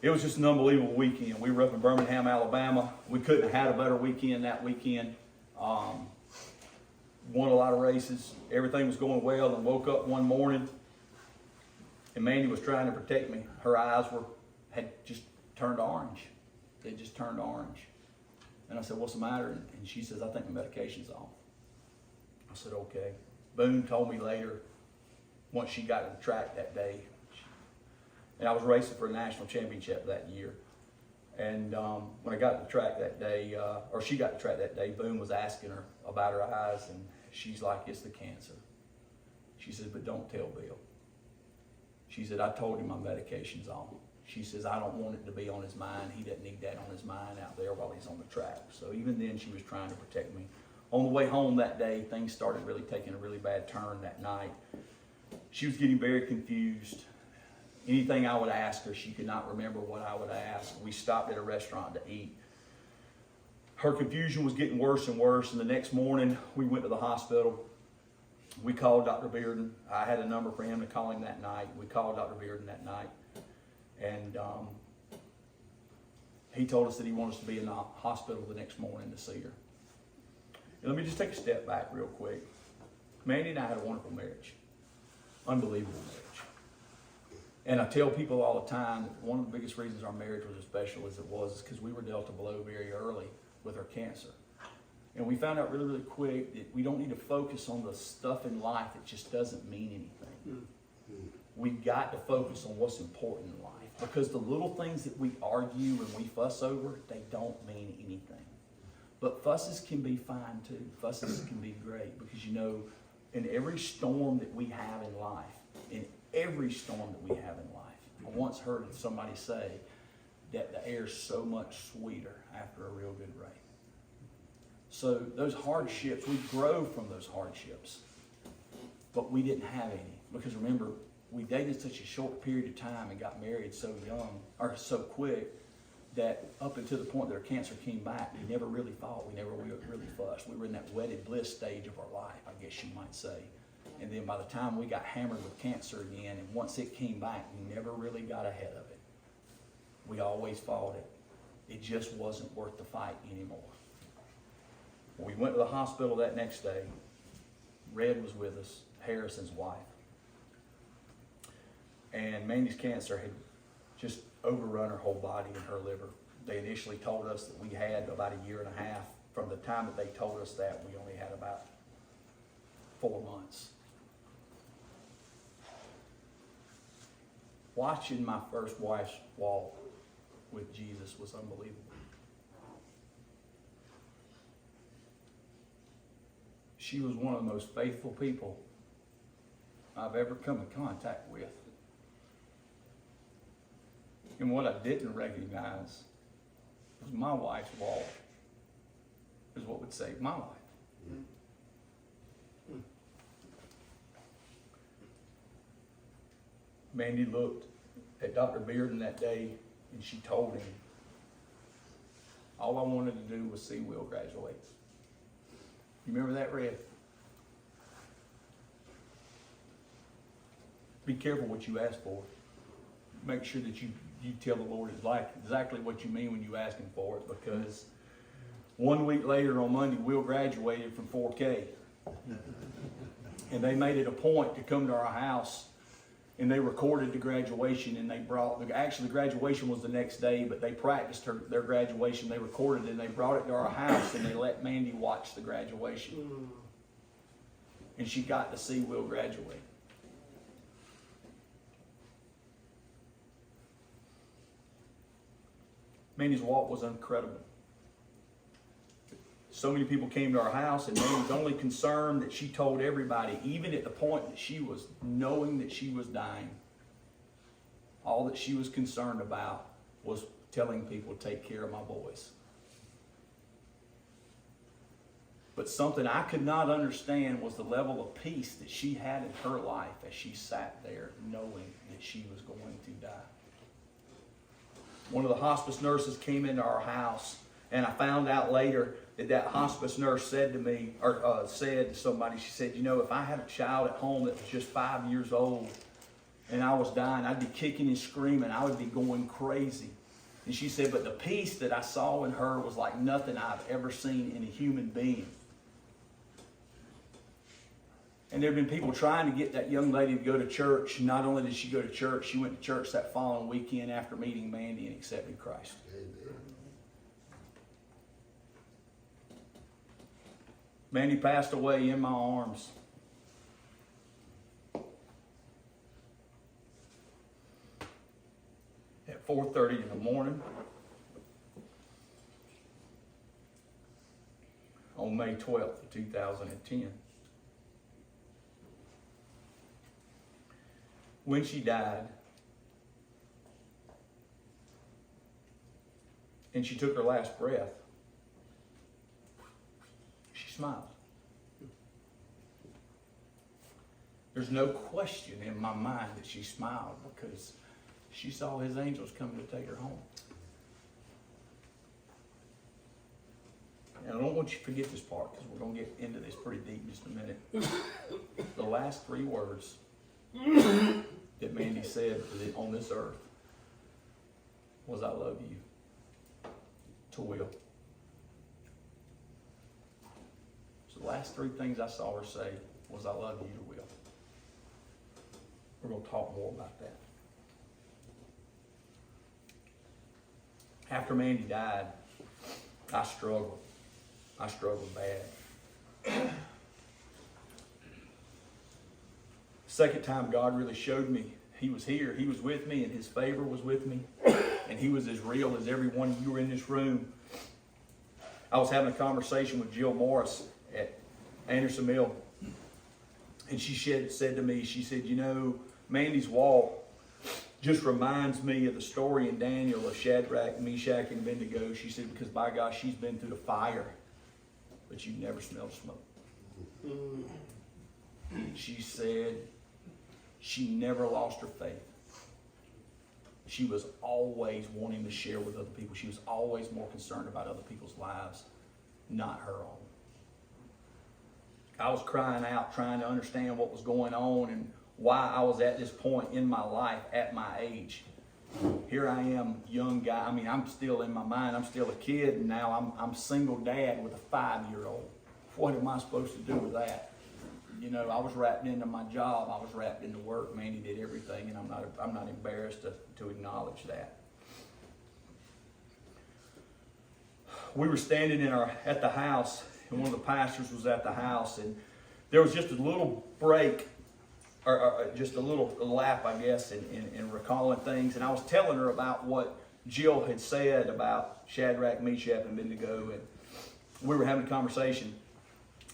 it was just an unbelievable weekend. We were up in Birmingham, Alabama. We couldn't have had a better weekend that weekend. won a lot of races. Everything was going well, and woke up one morning, and Mandy was trying to protect me. Her eyes had just turned orange. They just turned orange. And I said, what's the matter? And she says, I think my medication's off. I said, okay. Boone told me later, once she got to the track that day, and I was racing for a national championship that year. And when I got to the track that day, or she got to the track that day, Boone was asking her about her eyes, and she's like, it's the cancer. She said, but don't tell Bill. She said, I told him my medication's on. She says, I don't want it to be on his mind. He doesn't need that on his mind out there while he's on the track. So even then, she was trying to protect me. On the way home that day, things started really taking a really bad turn that night. She was getting very confused. Anything I would ask her, she could not remember what I would ask. We stopped at a restaurant to eat. Her confusion was getting worse and worse, and the next morning, we went to the hospital. We called Dr. Bearden. I had a number for him to call him that night. We called Dr. Bearden that night. And he told us that he wanted us to be in the hospital the next morning to see her. And let me just take a step back real quick. Mandy and I had a wonderful marriage. Unbelievable marriage. And I tell people all the time that one of the biggest reasons our marriage was as special as it was is because we were dealt a blow very early with her cancer. And we found out really, really quick that we don't need to focus on the stuff in life that just doesn't mean anything. We've got to focus on what's important in life. Because the little things that we argue and we fuss over, they don't mean anything. But fusses can be fine too. Fusses can be great because, you know, in every storm that we have in life, I once heard somebody say that the air's so much sweeter after a real good rain. So those hardships, we grow from those hardships, but we didn't have any. Because remember, we dated such a short period of time and got married so young, or so quick, that up until the point that our cancer came back, we never really fought. We never really fussed. We were in that wedded bliss stage of our life, I guess you might say. And then by the time we got hammered with cancer again, and once it came back, we never really got ahead of it. We always fought it. It just wasn't worth the fight anymore. When we went to the hospital that next day, Red was with us, Harrison's wife. And Mandy's cancer had just overrun her whole body and her liver. They initially told us that we had about a year and a half. From the time that they told us that, we only had about 4 months. Watching my first wife's walk with Jesus was unbelievable. She was one of the most faithful people I've ever come in contact with. And what I didn't recognize was my wife's walk is what would save my life. Mandy looked at Dr. Bearden that day and she told him, all I wanted to do was see Will graduate. You remember that, Red? Be careful what you ask for. Make sure that you tell the Lord exactly what you mean when you ask him for it, because 1 week later on Monday, Will graduated from 4K. And they made it a point to come to our house and they recorded the graduation, and they actually the graduation was the next day, but they practiced their graduation, they recorded it, and they brought it to our house and they let Mandy watch the graduation. And she got to see Will graduate. Mandy's walk was incredible. So many people came to our house, and Mandy was only concerned that she told everybody, even at the point that she was knowing that she was dying. All that she was concerned about was telling people to take care of my boys. But something I could not understand was the level of peace that she had in her life as she sat there knowing that she was going to die. One of the hospice nurses came into our house, and I found out later that hospice nurse said to me, or said to somebody, she said, you know, if I had a child at home that was just 5 years old and I was dying, I'd be kicking and screaming. I would be going crazy. And she said, but the peace that I saw in her was like nothing I've ever seen in a human being. And there have been people trying to get that young lady to go to church. Not only did she go to church, she went to church that following weekend after meeting Mandy and accepted Christ. Amen. Mandy passed away in my arms. At 4:30 in the morning on May 12th of 2010. When she died, and she took her last breath, she smiled. There's no question in my mind that she smiled because she saw his angels coming to take her home. And I don't want you to forget this part because we're going to get into this pretty deep in just a minute. The last three words that Mandy said on this earth was, "I love you," to Will. So the last three things I saw her say was, "I love you," to Will. We're going to talk more about that. After Mandy died, I struggled. I struggled bad. Second time God really showed me He was here. He was with me and His favor was with me. And He was as real as every one of you were in this room. I was having a conversation with Jill Morris at Anderson Mill. And she said to me, she said, "You know, Mandy's walk just reminds me of the story in Daniel of Shadrach, Meshach, and Abednego." She said, "Because by God, she's been through the fire, but you never smelled smoke." She said she never lost her faith. She was always wanting to share with other people. She was always more concerned about other people's lives, not her own. I was crying out, trying to understand what was going on and why I was at this point in my life at my age. Here I am, young guy. I mean, I'm still in my mind, I'm still a kid, and now I'm single dad with a 5-year-old. What am I supposed to do with that? You know, I was wrapped into my job. I was wrapped into work. Mandy did everything, and I'm not embarrassed to acknowledge that. We were standing at the house, and one of the pastors was at the house, and there was just a little break, or just a little lap, I guess, in recalling things. And I was telling her about what Jill had said about Shadrach, Meshach, and Abednego, and we were having a conversation.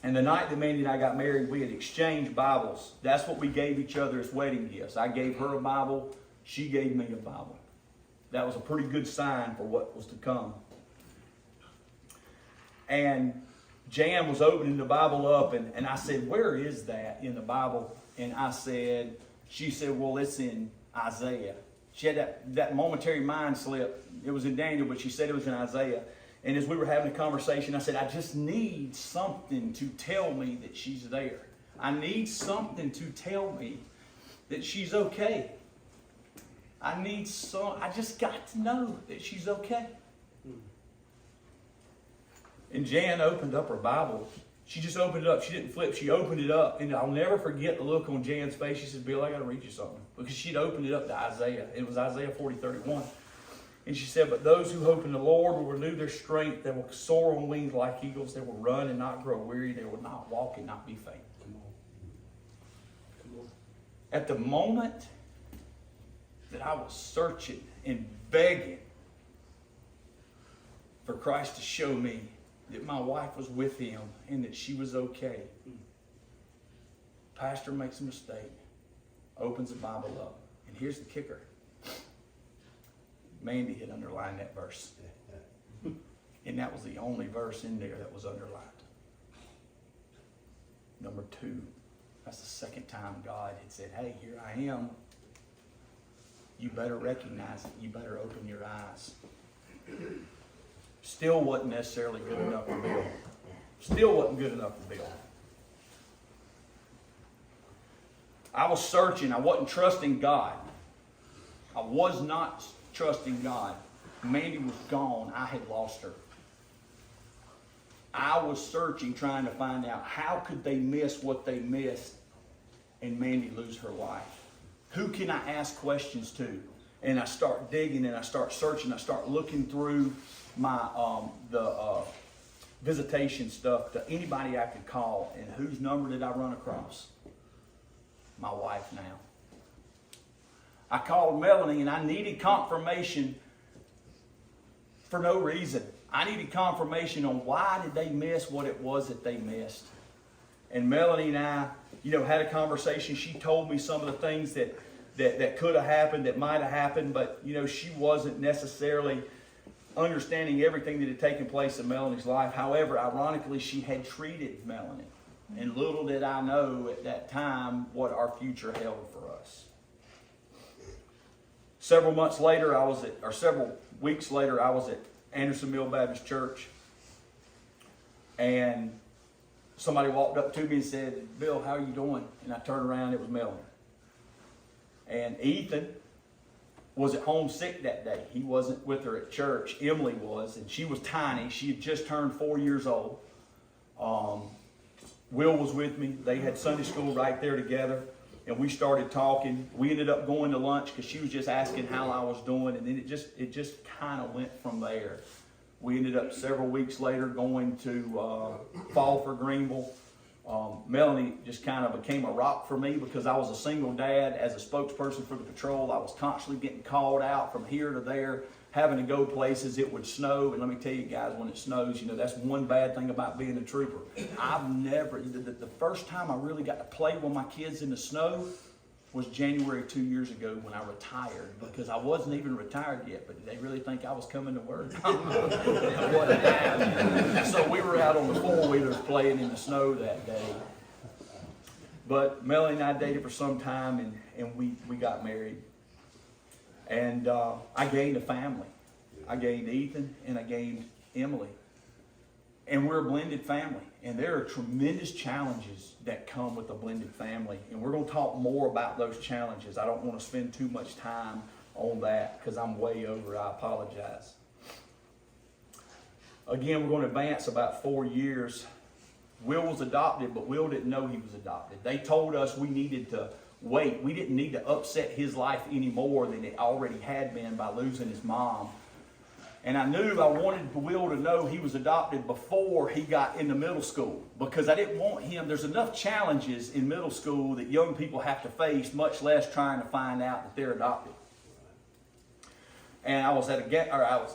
And the night that Mandy and I got married, we had exchanged Bibles. That's what we gave each other as wedding gifts. I gave her a Bible. She gave me a Bible. That was a pretty good sign for what was to come. And Jan was opening the Bible up, and I said, "Where is that in the Bible?" And she said, "Well, it's in Isaiah." She had that momentary mind slip. It was in Daniel, but she said it was in Isaiah. And as we were having a conversation, I said, "I just need something to tell me that she's there. I need something to tell me that she's okay. I just got to know that she's okay." And Jan opened up her Bible. She just opened it up. She didn't flip. She opened it up. And I'll never forget the look on Jan's face. She said, "Bill, I got to read you something." Because she'd opened it up to Isaiah. It was Isaiah 40:31. And she said, "But those who hope in the Lord will renew their strength. They will soar on wings like eagles. They will run and not grow weary. They will not walk and not be faint." Come on. At the moment that I was searching and begging for Christ to show me that my wife was with Him and that she was okay, pastor makes a mistake, opens the Bible up, and here's the kicker. Mandy had underlined that verse. And that was the only verse in there that was underlined. Number 2, that's the second time God had said, "Hey, here I am. You better recognize it. You better open your eyes." Still wasn't necessarily good enough for Bill. Still wasn't good enough for Bill. I was searching. I wasn't trusting God. I was not trusting God. Mandy was gone. I had lost her. I was searching, trying to find out how could they miss what they missed and Mandy lose her life? Who can I ask questions to? And I start digging and I start searching. I start looking through my visitation stuff to anybody I could call. And whose number did I run across? My wife now. I called Melanie and I needed confirmation for no reason. I needed confirmation on why did they miss what it was that they missed. And Melanie and I, had a conversation. She told me some of the things that could have happened, that might have happened, but she wasn't necessarily understanding everything that had taken place in Melanie's life. However, ironically, she had treated Melanie. And little did I know at that time what our future held for us. Several weeks later, I was at Anderson Mill Baptist Church. And somebody walked up to me and said, "Bill, how are you doing?" And I turned around, it was Melanie. And Ethan was at home sick that day. He wasn't with her at church. Emily was, and she was tiny. She had just turned 4 years old. Will was with me. They had Sunday school right there together, and we started talking. We ended up going to lunch because she was just asking how I was doing, and then it just kind of went from there. We ended up several weeks later going to Fall for Greenville. Melanie just kind of became a rock for me because I was a single dad. As a spokesperson for the patrol, I was constantly getting called out from here to there, having to go places. It would snow, and let me tell you guys, when it snows, that's one bad thing about being a trooper. I've never, the first time I really got to play with my kids in the snow was January 2 years ago when I retired, because I wasn't even retired yet, but did they really think I was coming to work? What happened? So we were out on the four-wheelers playing in the snow that day. But Melanie and I dated for some time, and we got married. And I gained a family. I gained Ethan and I gained Emily. And we're a blended family. And there are tremendous challenges that come with a blended family. And we're going to talk more about those challenges. I don't want to spend too much time on that because I'm way over. I apologize. Again, we're going to advance about 4 years. Will was adopted, but Will didn't know he was adopted. They told us we needed to wait. We didn't need to upset his life any more than it already had been by losing his mom. And I knew I wanted Will to know he was adopted before he got into middle school, because I didn't want him. There's enough challenges in middle school that young people have to face, much less trying to find out that they're adopted. And I was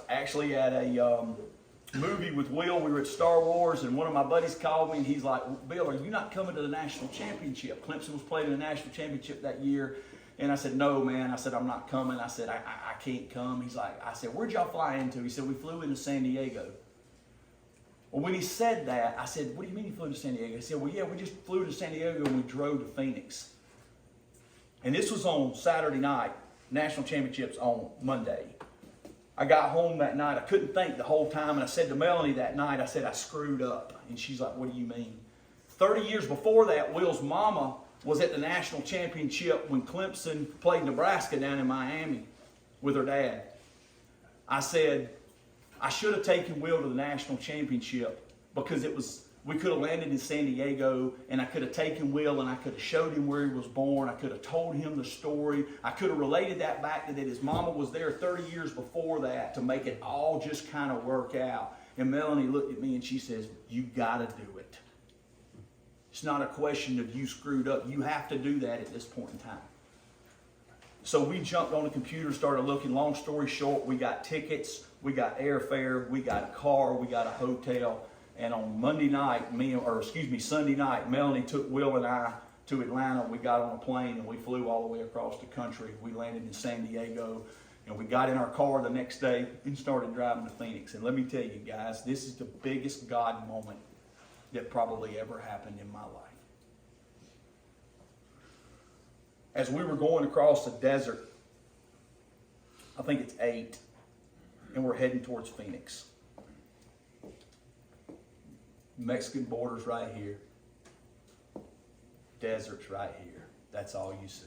actually at a movie with Will. We were at Star Wars, and one of my buddies called me, and he's like, "Bill, are you not coming to the national championship?" Clemson was playing in the national championship that year. And I said, "No, man." I said, "I'm not coming." I said, I can't come. He's like, I said, "Where'd y'all fly into?" He said, "We flew into San Diego." Well, when he said that, I said, "What do you mean you flew to San Diego?" He said, "Well, yeah, we just flew to San Diego and we drove to Phoenix." And this was on Saturday night, national championships on Monday. I got home that night. I couldn't think the whole time. And I said to Melanie that night, I said, "I screwed up." And she's like, "What do you mean?" 30 years before that, Will's mama was at the national championship when Clemson played Nebraska down in Miami with her dad. I said, I should have taken Will to the national championship because we could have landed in San Diego, and I could have taken Will and I could have showed him where he was born. I could have told him the story. I could have related that back to that his mama was there 30 years before that to make it all just kind of work out. And Melanie looked at me and she says, "You got to do it. It's not a question of you screwed up. You have to do that at this point in time." So we jumped on the computer, started looking. Long story short, we got tickets, we got airfare, we got a car, we got a hotel. And on Sunday night, Melanie took Will and I to Atlanta. We got on a plane and we flew all the way across the country. We landed in San Diego, and we got in our car the next day and started driving to Phoenix. And let me tell you guys, this is the biggest God moment that probably ever happened in my life. As we were going across the desert, I think it's 8, and we're heading towards Phoenix. Mexican border's right here. Desert's right here. That's all you see.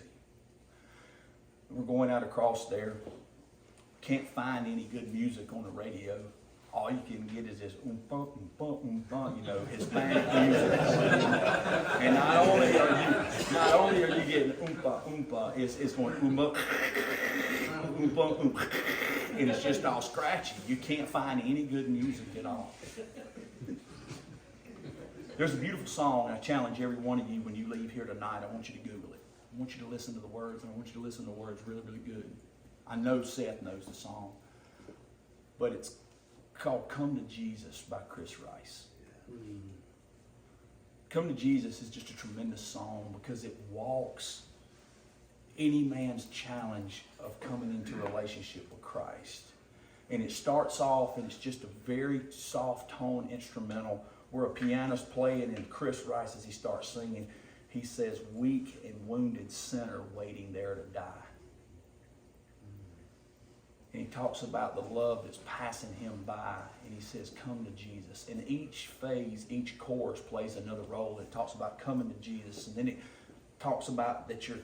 We're going out across there. Can't find any good music on the radio. all you can get is this oompa, oompa, oompa, you know, Hispanic music. And not only are you getting oompa, oompa, it's going oompa, oompa, oompa, and it's just all scratchy. You can't find any good music at all. There's a beautiful song, and I challenge every one of you when you leave here tonight, I want you to Google it. I want you to listen to the words, and I want you to listen to the words really, really good. I know Seth knows the song, but it's called Come to Jesus by Chris Rice. Come to Jesus is just a tremendous song because it walks any man's challenge of coming into a relationship with Christ. And it starts off, and it's just a very soft tone instrumental where a piano's playing, and Chris Rice, as he starts singing, he says, weak and wounded sinner waiting there to die. And he talks about the love that's passing him by, and he says, come to Jesus. And each phase, each chorus plays another role. It talks about coming to Jesus, and then it talks about that you're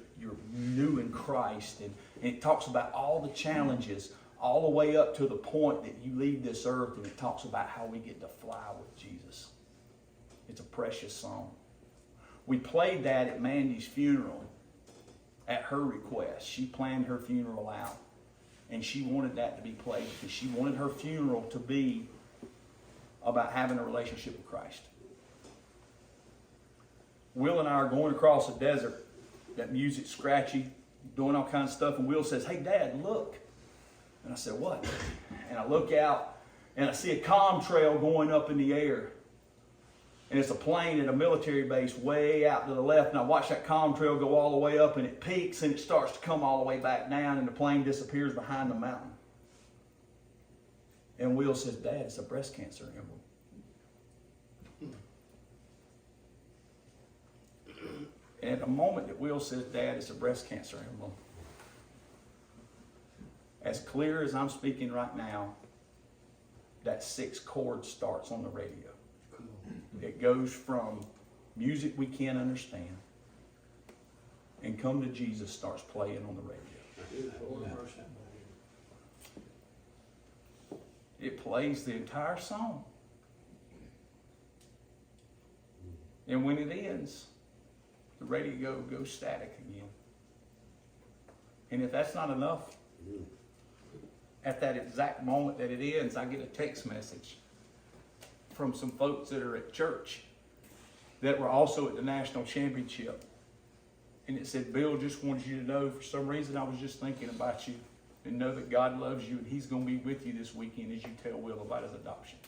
new in Christ, and it talks about all the challenges all the way up to the point that you leave this earth, and it talks about how we get to fly with Jesus. It's a precious song. We played that at Mandy's funeral at her request. She planned her funeral out, and she wanted that to be played because she wanted her funeral to be about having a relationship with Christ. Will and I are going across the desert. That music's scratchy, doing all kinds of stuff, and Will says, hey, Dad, look. And I said, what? And I look out, and I see a comm trail going up in the air. And it's a plane at a military base way out to the left. And I watch that comm trail go all the way up, and it peaks, and it starts to come all the way back down, and the plane disappears behind the mountain. And Will says, Dad, it's a breast cancer emblem. And at the moment that Will says, Dad, it's a breast cancer emblem, as clear as I'm speaking right now, that 6 chord starts on the radio. It goes from music we can't understand, and Come to Jesus starts playing on the radio. It plays the entire song. And when it ends, the radio goes static again. And if that's not enough, at that exact moment that it ends, I get a text message from some folks that are at church that were also at the national championship. And it said, Bill, just wanted you to know, for some reason I was just thinking about you, and know that God loves you, and he's going to be with you this weekend as you tell Will about his adoption.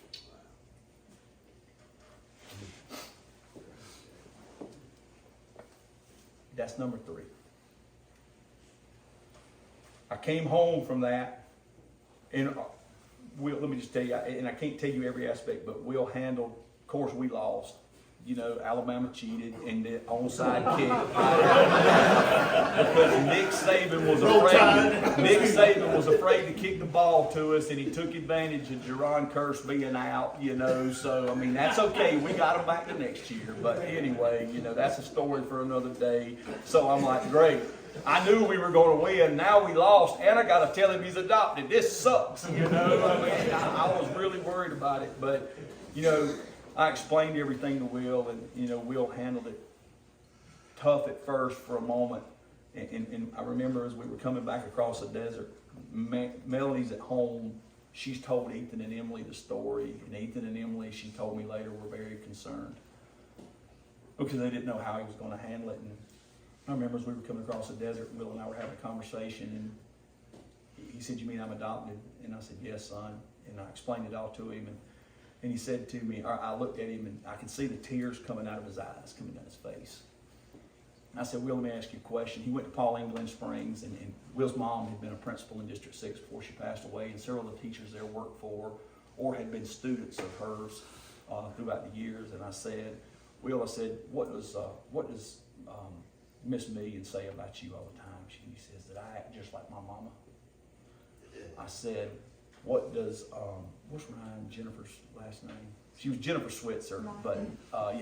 That's number 3. I came home from that, and Will, let me just tell you, and I can't tell you every aspect, but Will handled, of course we lost. You know, Alabama cheated, and the onside kick. Because Nick Saban was afraid to kick the ball to us, and he took advantage of Jerron Kearse being out, you know. So, I mean, that's okay. We got him back the next year. But anyway, you know, that's a story for another day. So I'm like, great. I knew we were going to win. Now we lost, and I got to tell him he's adopted. This sucks, you know. I mean, I was really worried about it, but, you know, I explained everything to Will, and, you know, Will handled it tough at first for a moment. And I remember as we were coming back across the desert, Melody's at home. She's told Ethan and Emily the story, and Ethan and Emily, she told me later, were very concerned because they didn't know how he was going to handle it. And I remember as we were coming across the desert, Will and I were having a conversation, and he said, you mean I'm adopted? And I said, yes, son. And I explained it all to him, and he said to me, I looked at him, and I could see the tears coming out of his eyes, coming down his face. And I said, Will, let me ask you a question. He went to Paul England Springs, and Will's mom had been a principal in District 6 before she passed away, and several of the teachers there worked for or had been students of hers throughout the years. And I said, Will, I said, what does Miss Million say about you all the time? She says that I act just like my mama. I said, what does, what's Rhyne, Jennifer's last name? She was Jennifer Switzer, but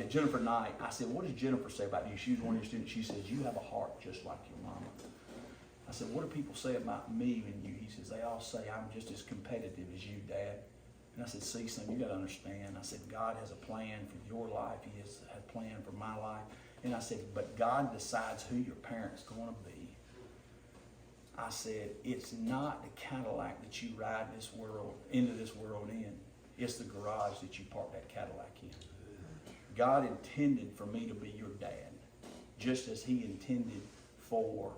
Jennifer Knight. I said, what does Jennifer say about you? She was one of your students. She says, you have a heart just like your mama. I said, what do people say about me and you? He says, they all say I'm just as competitive as you, Dad. And I said, see, son, you got to understand. I said, God has a plan for your life. He has a plan for my life. And I said, but God decides who your parent's going to be. I said, it's not the Cadillac that you ride into this world in. It's the garage that you park that Cadillac in. God intended for me to be your dad, just as he intended for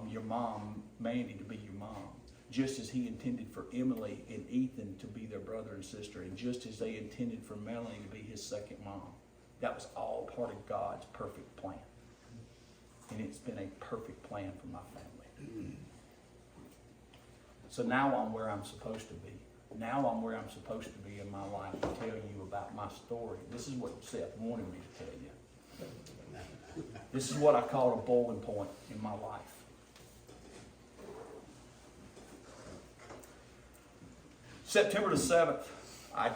your mom, Mandy, to be your mom. Just as he intended for Emily and Ethan to be their brother and sister, and just as they intended for Melanie to be his second mom. That was all part of God's perfect plan. And it's been a perfect plan for my family. So now I'm where I'm supposed to be. Now I'm where I'm supposed to be in my life to tell you about my story. This is what Seth wanted me to tell you. This is what I call a boiling point in my life. September the 7th, I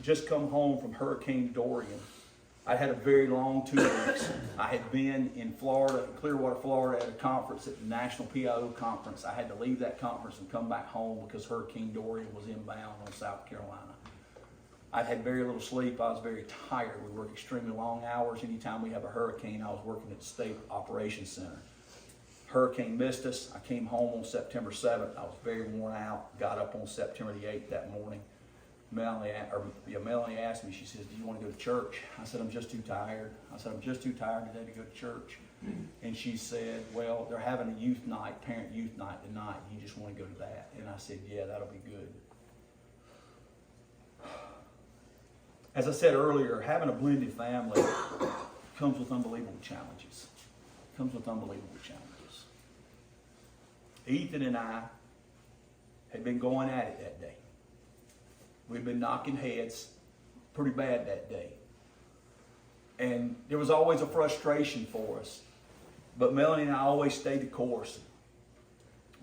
just come home from Hurricane Dorian. I had a very long 2 weeks. I had been in Florida, Clearwater, Florida, at a conference, at the National PIO Conference. I had to leave that conference and come back home because Hurricane Dorian was inbound on South Carolina. I'd had very little sleep. I was very tired. We work extremely long hours. Anytime we have a hurricane, I was working at the State Operations Center. Hurricane missed us. I came home on September 7th. I was very worn out. Got up on September the 8th that morning. Melanie asked me, she says, do you want to go to church? I said, I'm just too tired. I said, I'm just too tired today to go to church. And she said, well, they're having a youth night, parent youth night tonight. You just want to go to that? And I said, yeah, that'll be good. As I said earlier, having a blended family comes with unbelievable challenges. Ethan and I had been going at it that day. We'd been knocking heads pretty bad that day. And there was always a frustration for us. But Melanie and I always stayed the course.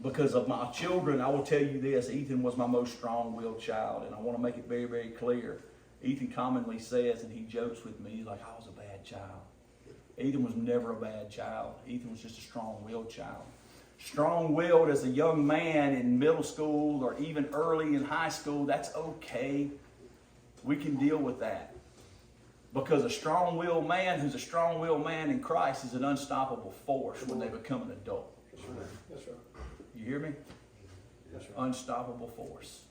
Because of my children, I will tell you this, Ethan was my most strong-willed child. And I want to make it very, very clear. Ethan commonly says, and he jokes with me, he's like, I was a bad child. Ethan was never a bad child. Ethan was just a strong-willed child. Strong-willed as a young man in middle school or even early in high school, that's okay. We can deal with that. Because a strong-willed man who's a strong-willed man in Christ is an unstoppable force when they become an adult. That's right. That's right. You hear me? That's right. Unstoppable force.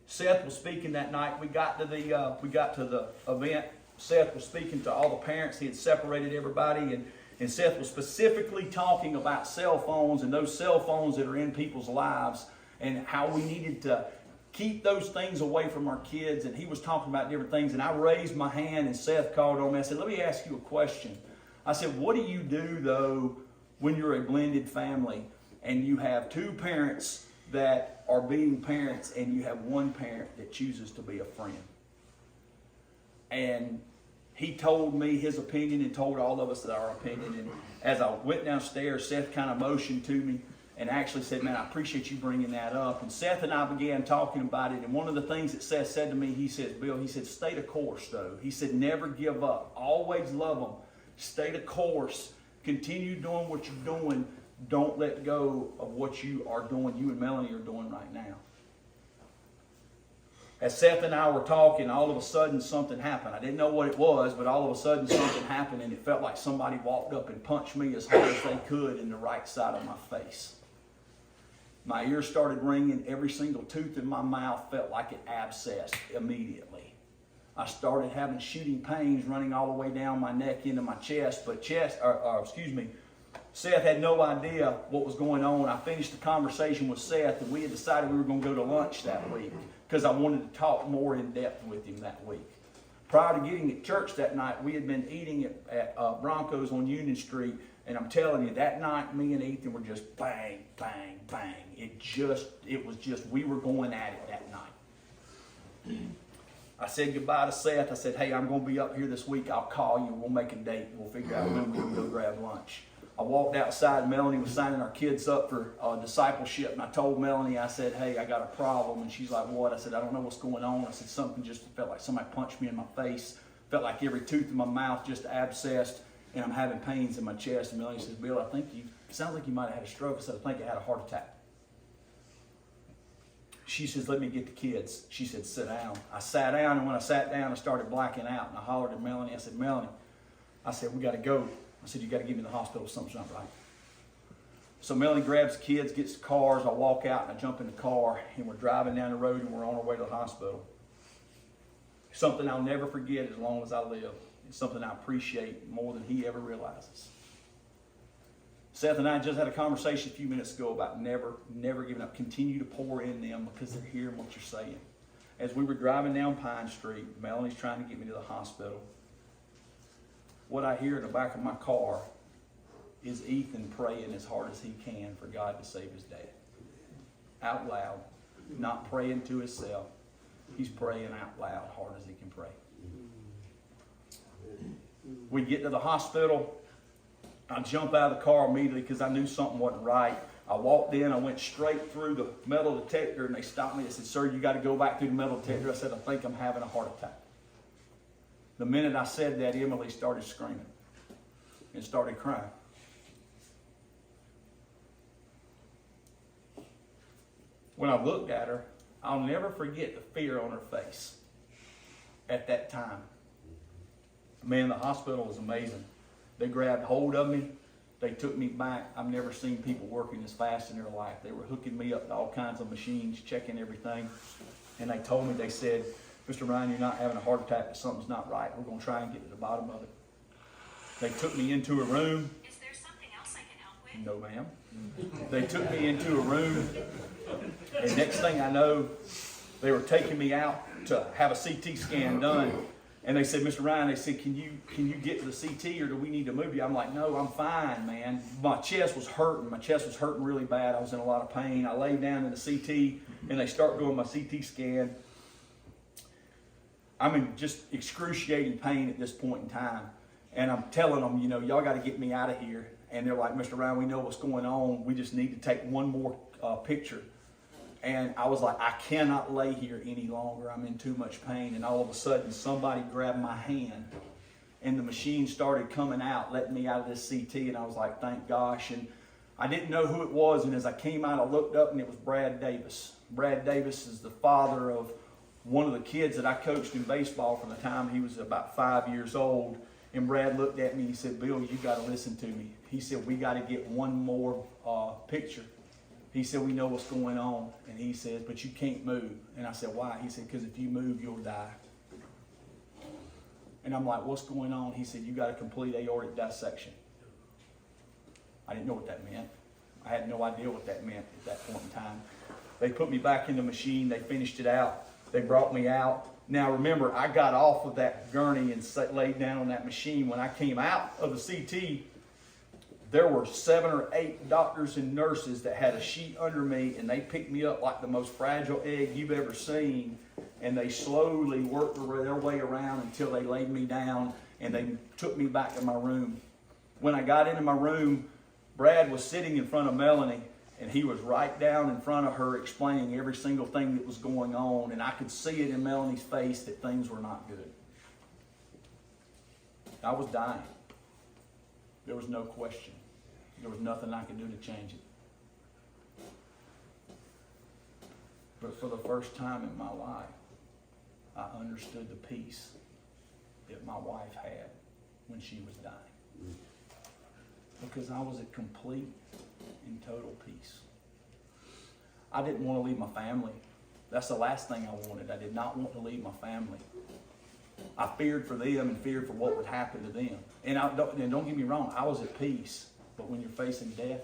Seth was speaking that night. We got to the event. Seth was speaking to all the parents. He had separated everybody, and Seth was specifically talking about cell phones and those cell phones that are in people's lives and how we needed to keep those things away from our kids. And he was talking about different things. And I raised my hand and Seth called on me. I said, let me ask you a question. I said, what do you do, though, when you're a blended family and you have two parents that are being parents and you have one parent that chooses to be a friend? And he told me his opinion and told all of us our opinion. And as I went downstairs, Seth kind of motioned to me and actually said, man, I appreciate you bringing that up. And Seth and I began talking about it. And one of the things that Seth said to me, he said, Bill, he said, stay the course, though. He said, never give up. Always love them. Stay the course. Continue doing what you're doing. Don't let go of what you are doing, you and Melanie are doing right now. As Seth and I were talking, all of a sudden something happened. I didn't know what it was, but all of a sudden something happened, and it felt like somebody walked up and punched me as hard as they could in the right side of my face. My ears started ringing. Every single tooth in my mouth felt like it abscessed immediately. I started having shooting pains running all the way down my neck into my chest, but Seth had no idea what was going on. I finished the conversation with Seth, and we had decided we were going to go to lunch that week because I wanted to talk more in depth with him that week. Prior to getting at church that night, we had been eating at Bronco's on Union Street, and I'm telling you, that night, me and Ethan were just bang, bang, bang. We were going at it that night. I said goodbye to Seth. I said, hey, I'm going to be up here this week. I'll call you. We'll make a date. We'll figure out when we can go grab lunch. I walked outside. Melanie was signing our kids up for discipleship. And I told Melanie, I said, hey, I got a problem. And she's like, what? I said, I don't know what's going on. I said, something just felt like somebody punched me in my face. Felt like every tooth in my mouth just abscessed. And I'm having pains in my chest. And Melanie says, Bill, it sounds like you might have had a stroke. I said, I think I had a heart attack. She says, let me get the kids. She said, sit down. I sat down, and when I sat down, I started blacking out, and I hollered at Melanie. I said, Melanie, I said, we got to go. I said, you got to get me to the hospital. Something's not right. So Melanie grabs the kids, gets the cars. I walk out, and I jump in the car, and we're driving down the road, and we're on our way to the hospital. Something I'll never forget as long as I live. It's something I appreciate more than he ever realizes. Seth and I just had a conversation a few minutes ago about never giving up. Continue to pour in them because they're hearing what you're saying. As we were driving down Pine Street, Melanie's trying to get me to the hospital. What I hear in the back of my car is Ethan praying as hard as he can for God to save his dad. Out loud, not praying to himself. He's praying out loud, hard as he can pray. We get to the hospital. I jump out of the car immediately because I knew something wasn't right. I walked in, I went straight through the metal detector, and they stopped me and said, sir, you got to go back through the metal detector. I said, I think I'm having a heart attack. The minute I said that, Emily started screaming and started crying. When I looked at her, I'll never forget the fear on her face at that time. Man, the hospital was amazing. They grabbed hold of me. They took me back. I've never seen people working as fast in their life. They were hooking me up to all kinds of machines, checking everything. And they told me, they said, Mr. Rhyne, you're not having a heart attack, but something's not right. We're going to try and get to the bottom of it. They took me into a room. Is there something else I can help with? No, ma'am. They took me into a room. And next thing I know, they were taking me out to have a CT scan done. And they said, Mr. Rhyne, they said, can you get to the CT or do we need to move you? I'm like, no, I'm fine, man. My chest was hurting. My chest was hurting really bad. I was in a lot of pain. I laid down in the CT and they start doing my CT scan. I'm in just excruciating pain at this point in time. And I'm telling them, you know, y'all got to get me out of here. And they're like, Mr. Rhyne, we know what's going on. We just need to take one more picture. And I was like, I cannot lay here any longer. I'm in too much pain. And all of a sudden, somebody grabbed my hand. And the machine started coming out, letting me out of this CT. And I was like, thank gosh. And I didn't know who it was. And as I came out, I looked up, and it was Brad Davis. Brad Davis is the father of one of the kids that I coached in baseball from the time he was about 5 years old. And Brad looked at me and he said, Bill, you got to listen to me. He said, we got to get one more picture. He said, we know what's going on. And he says, but you can't move. And I said, why? He said, because if you move, you'll die. And I'm like, what's going on? He said, you got a complete aortic dissection. I didn't know what that meant. I had no idea what that meant at that point in time. They put me back in the machine. They finished it out. They brought me out. Now remember, I got off of that gurney and laid down on that machine. When I came out of the CT, there were 7 or 8 doctors and nurses that had a sheet under me, and they picked me up like the most fragile egg you've ever seen, and they slowly worked their way around until they laid me down, and they took me back to my room. When I got into my room, Brad was sitting in front of Melanie, and he was right down in front of her explaining every single thing that was going on, and I could see it in Melanie's face that things were not good. I was dying. There was no question. There was nothing I could do to change it. But for the first time in my life, I understood the peace that my wife had when she was dying. Because I was at complete and total peace. I didn't want to leave my family. That's the last thing I wanted. I did not want to leave my family. I feared for them and feared for what would happen to them. And don't get me wrong, I was at peace. But when you're facing death,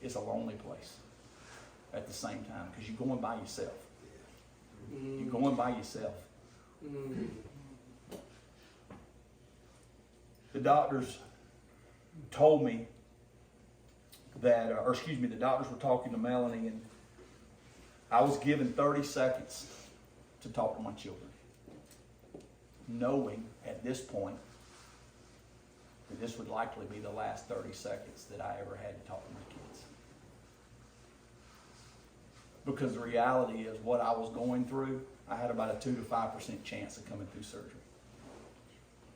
it's a lonely place at the same time because you're going by yourself. You're going by yourself. The doctors told me that, the doctors were talking to Melanie, and I was given 30 seconds to talk to my children, knowing at this point that this would likely be the last 30 seconds that I ever had to talk to my kids. Because the reality is what I was going through, I had about a 2 to 5% chance of coming through surgery.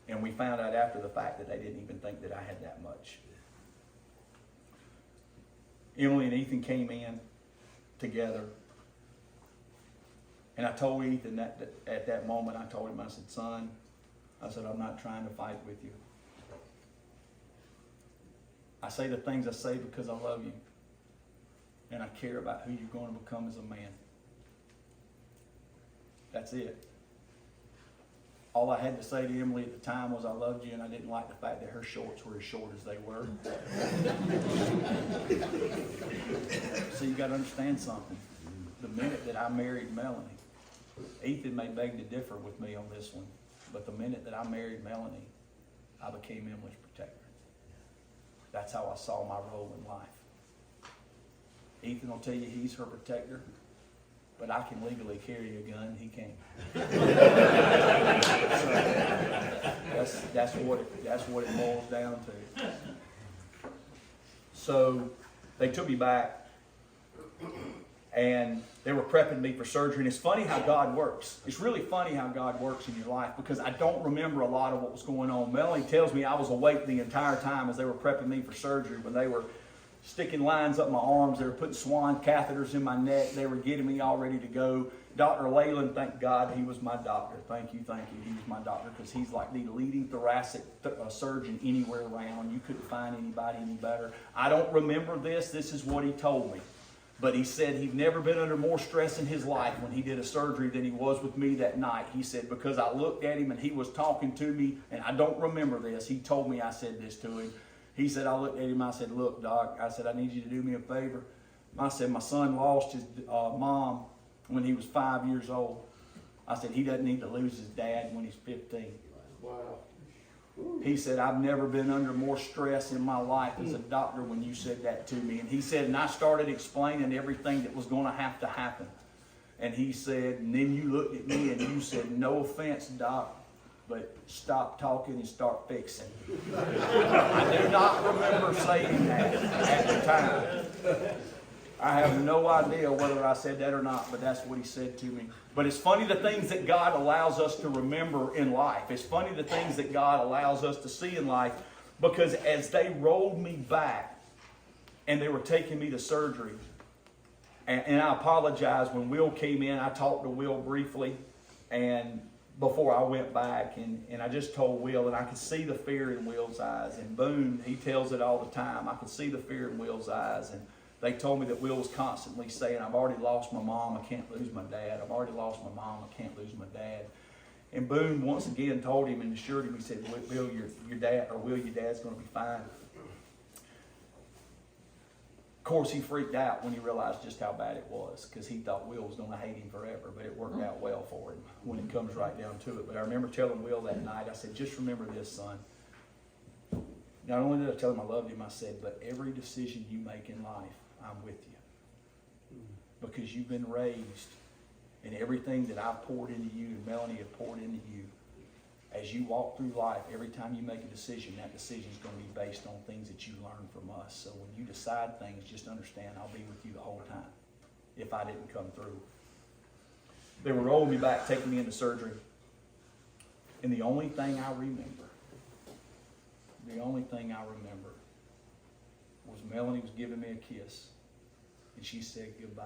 And we found out after the fact that they didn't even think that I had that much. Emily and Ethan came in together, And I told Ethan that at that moment, I told him, I said, son, I said, I'm not trying to fight with you. I say the things I say because I love you. And I care about who you're going to become as a man. That's it. All I had to say to Emily at the time was I loved you, and I didn't like the fact that her shorts were as short as they were. So you got to understand something. The minute that I married Melanie, Ethan may beg to differ with me on this one, but the minute that I married Melanie, I became Emily's protector. That's how I saw my role in life. Ethan will tell you he's her protector, but I can legally carry a gun, he can't. So that's what it boils down to. So they took me back, and they were prepping me for surgery. And it's funny how God works. It's really funny how God works in your life, because I don't remember a lot of what was going on. Melanie tells me I was awake the entire time as they were prepping me for surgery. When they were sticking lines up my arms, they were putting swan catheters in my neck, they were getting me all ready to go. Dr. Leyland, thank God, he was my doctor. Thank you, he was my doctor, because he's like the leading thoracic surgeon anywhere around. You couldn't find anybody any better. I don't remember this is what he told me. But he said he'd never been under more stress in his life when he did a surgery than he was with me that night. He said, because I looked at him and he was talking to me, and I don't remember this. He told me I said this to him. He said, I looked at him, I said, look, Doc, I said, I need you to do me a favor. I said, my son lost his mom when he was 5 years old. I said, he doesn't need to lose his dad when he's 15. Wow. He said, I've never been under more stress in my life as a doctor when you said that to me. And he said, and I started explaining everything that was going to happen. And he said, and then you looked at me and you said, no offense, Doc, but stop talking and start fixing. I do not remember saying that at the time. I have no idea whether I said that or not, but that's what he said to me. But it's funny the things that God allows us to remember in life. It's funny the things that God allows us to see in life, because as they rolled me back and they were taking me to surgery, and I apologize, when Will came in, I talked to Will briefly, and before I went back, and I just told Will, and I could see the fear in Will's eyes. And Boone, he tells it all the time. I could see the fear in Will's eyes. And they told me that Will was constantly saying, I've already lost my mom, I can't lose my dad. I've already lost my mom, I can't lose my dad. And Boone once again told him and assured him, he said, Will, your dad's going to be fine. Of course, he freaked out when he realized just how bad it was, because he thought Will was going to hate him forever, but it worked out well for him when it comes right down to it. But I remember telling Will that night, I said, just remember this, son. Not only did I tell him I loved him, I said, but every decision you make in life, I'm with you. Because you've been raised, and everything that I've poured into you and Melanie have poured into you, as you walk through life, every time you make a decision, that decision is going to be based on things that you learn from us. So when you decide things, just understand I'll be with you the whole time if I didn't come through. They were rolling me back, taking me into surgery. And the only thing I remember was Melanie was giving me a kiss, and she said goodbye.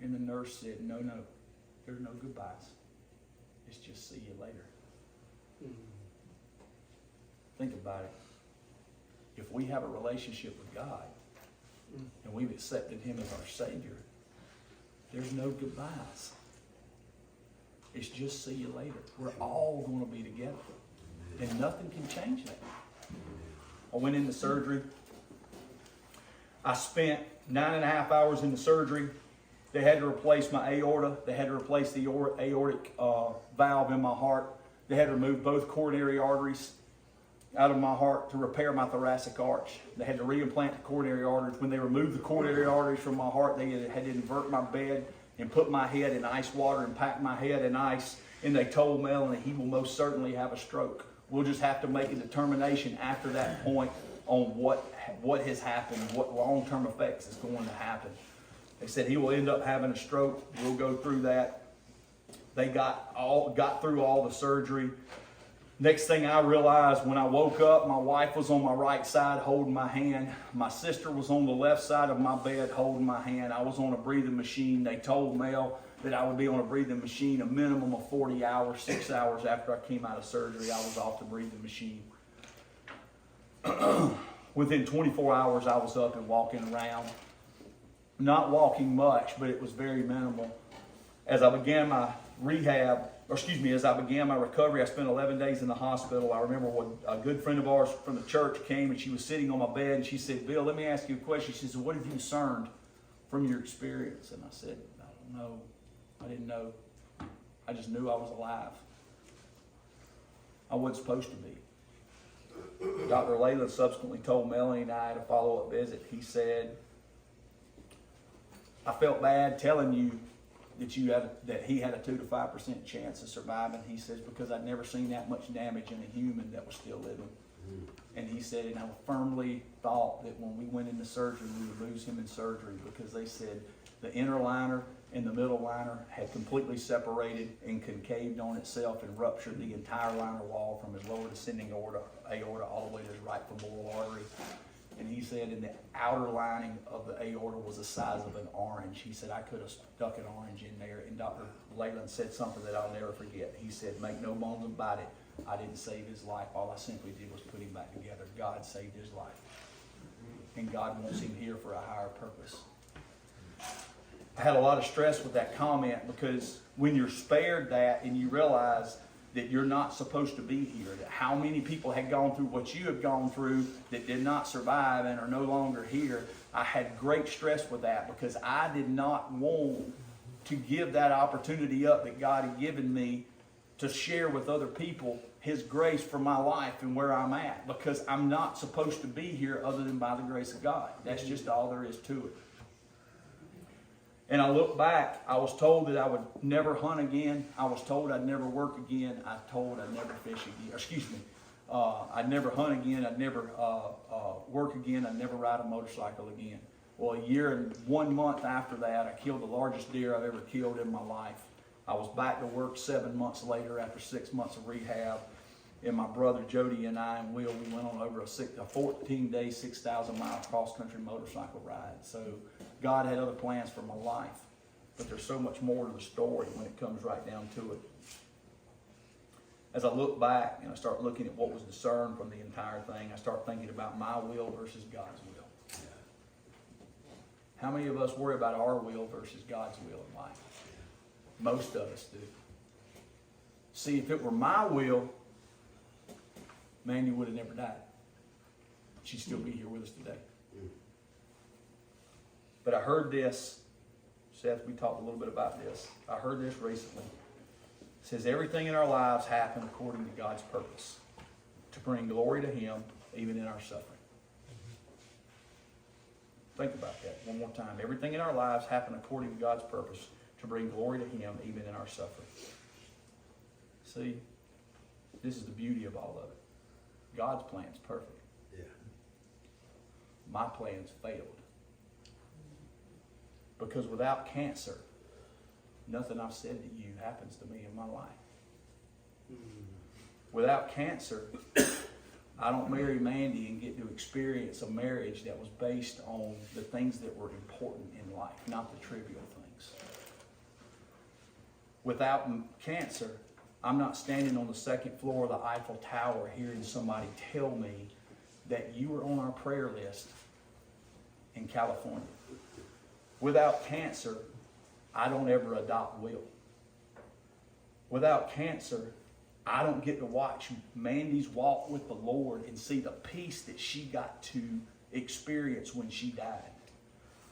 And the nurse said, no, there's no goodbyes. It's just see you later. Think about it. If we have a relationship with God and we've accepted Him as our Savior, there's no goodbyes. It's just see you later. We're all going to be together. And nothing can change that. I went into surgery. I spent 9.5 hours in the surgery. They had to replace my aorta. They had to replace the aortic valve in my heart. They had to remove both coronary arteries out of my heart to repair my thoracic arch. They had to reimplant the coronary arteries. When they removed the coronary arteries from my heart, they had to invert my bed and put my head in ice water and pack my head in ice. And they told Melanie he will most certainly have a stroke. We'll just have to make a determination after that point on what has happened, what long-term effects is going to happen. They said he will end up having a stroke. We'll go through that. They got through all the surgery. Next thing I realized, when I woke up, my wife was on my right side holding my hand. My sister was on the left side of my bed holding my hand. I was on a breathing machine. They told Mel that I would be on a breathing machine a minimum of 40 hours, 6 hours after I came out of surgery. I was off the breathing machine. Within 24 hours, I was up and walking around. Not walking much, but it was very minimal. As I began my as I began my recovery, I spent 11 days in the hospital. I remember when a good friend of ours from the church came and she was sitting on my bed and she said, "Bill, let me ask you a question." She said, "What have you discerned from your experience?" And I said, "I don't know. I didn't know. I just knew I was alive. I wasn't supposed to be." Dr. Leyland subsequently told Melanie and I at a follow-up visit, he said, "I felt bad telling you that he had a 2 to 5% chance of surviving." He says, "Because I'd never seen that much damage in a human that was still living." And he said, and I firmly thought that when we went into surgery, we would lose him in surgery, because they said the inner liner and the middle liner had completely separated and concaved on itself and ruptured the entire liner wall from his lower descending aorta all the way to his right femoral artery. And he said, in the outer lining of the aorta was the size of an orange. He said, I could have stuck an orange in there. And Dr. Leyland said something that I'll never forget. He said, "Make no bones about it. I didn't save his life. All I simply did was put him back together. God saved his life. And God wants him here for a higher purpose." I had a lot of stress with that comment, because when you're spared that and you realize that you're not supposed to be here, that how many people had gone through what you have gone through that did not survive and are no longer here, I had great stress with that, because I did not want to give that opportunity up that God had given me to share with other people His grace for my life and where I'm at, because I'm not supposed to be here other than by the grace of God. That's just all there is to it. And I look back, I was told that I would never hunt again. I was told I'd never work again. I was told I'd never fish again. I'd never hunt again. I'd never work again. I'd never ride a motorcycle again. Well, a year and 1 month after that, I killed the largest deer I've ever killed in my life. I was back to work 7 months later after 6 months of rehab. And my brother Jody and I and Will, we went on over a 14-day, 6,000-mile cross-country motorcycle ride. So God had other plans for my life, but there's so much more to the story when it comes right down to it. As I look back and I start looking at what was discerned from the entire thing, I start thinking about my will versus God's will. How many of us worry about our will versus God's will in life? Most of us do. See, if it were my will, Mandy would have never died. She'd still be here with us today. But I heard this, Seth, we talked a little bit about this. I heard this recently. It says everything in our lives happen according to God's purpose, to bring glory to Him even in our suffering. Think about that one more time. Everything in our lives happen according to God's purpose, to bring glory to Him even in our suffering. See, this is the beauty of all of it. God's plan's perfect. Yeah. My plans failed. Because without cancer, nothing I've said to you happens to me in my life. Without cancer, I don't marry Mandy and get to experience a marriage that was based on the things that were important in life, not the trivial things. Without cancer, I'm not standing on the second floor of the Eiffel Tower hearing somebody tell me that you were on our prayer list in California. Without cancer, I don't ever adopt Will. Without cancer, I don't get to watch Mandy's walk with the Lord and see the peace that she got to experience when she died.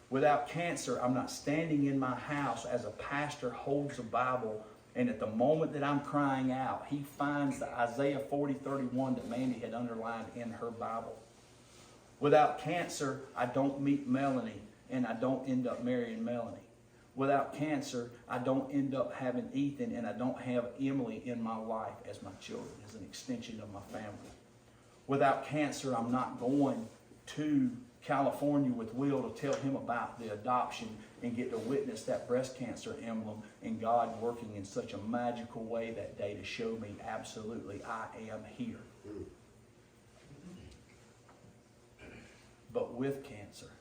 Without cancer, I'm not standing in my house as a pastor holds a Bible, and at the moment that I'm crying out, he finds the Isaiah 40:31 that Mandy had underlined in her Bible. Without cancer, I don't meet Melanie, and I don't end up marrying Melanie. Without cancer, I don't end up having Ethan, and I don't have Emily in my life as my children, as an extension of my family. Without cancer, I'm not going to California with Will to tell him about the adoption and get to witness that breast cancer emblem, and God working in such a magical way that day to show me absolutely I am here. But with cancer,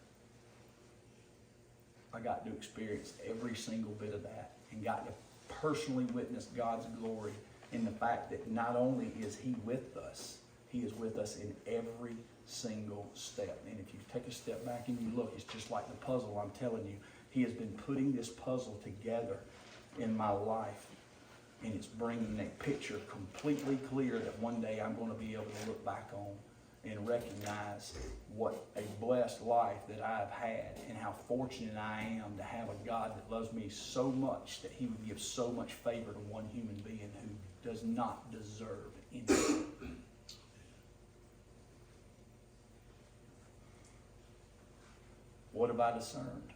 I got to experience every single bit of that and got to personally witness God's glory in the fact that not only is He with us, He is with us in every single step. And if you take a step back and you look, it's just like the puzzle. I'm telling you, He has been putting this puzzle together in my life, and it's bringing a picture completely clear that one day I'm going to be able to look back on and recognize what a blessed life that I've had, and how fortunate I am to have a God that loves me so much that He would give so much favor to one human being who does not deserve anything. What have I discerned?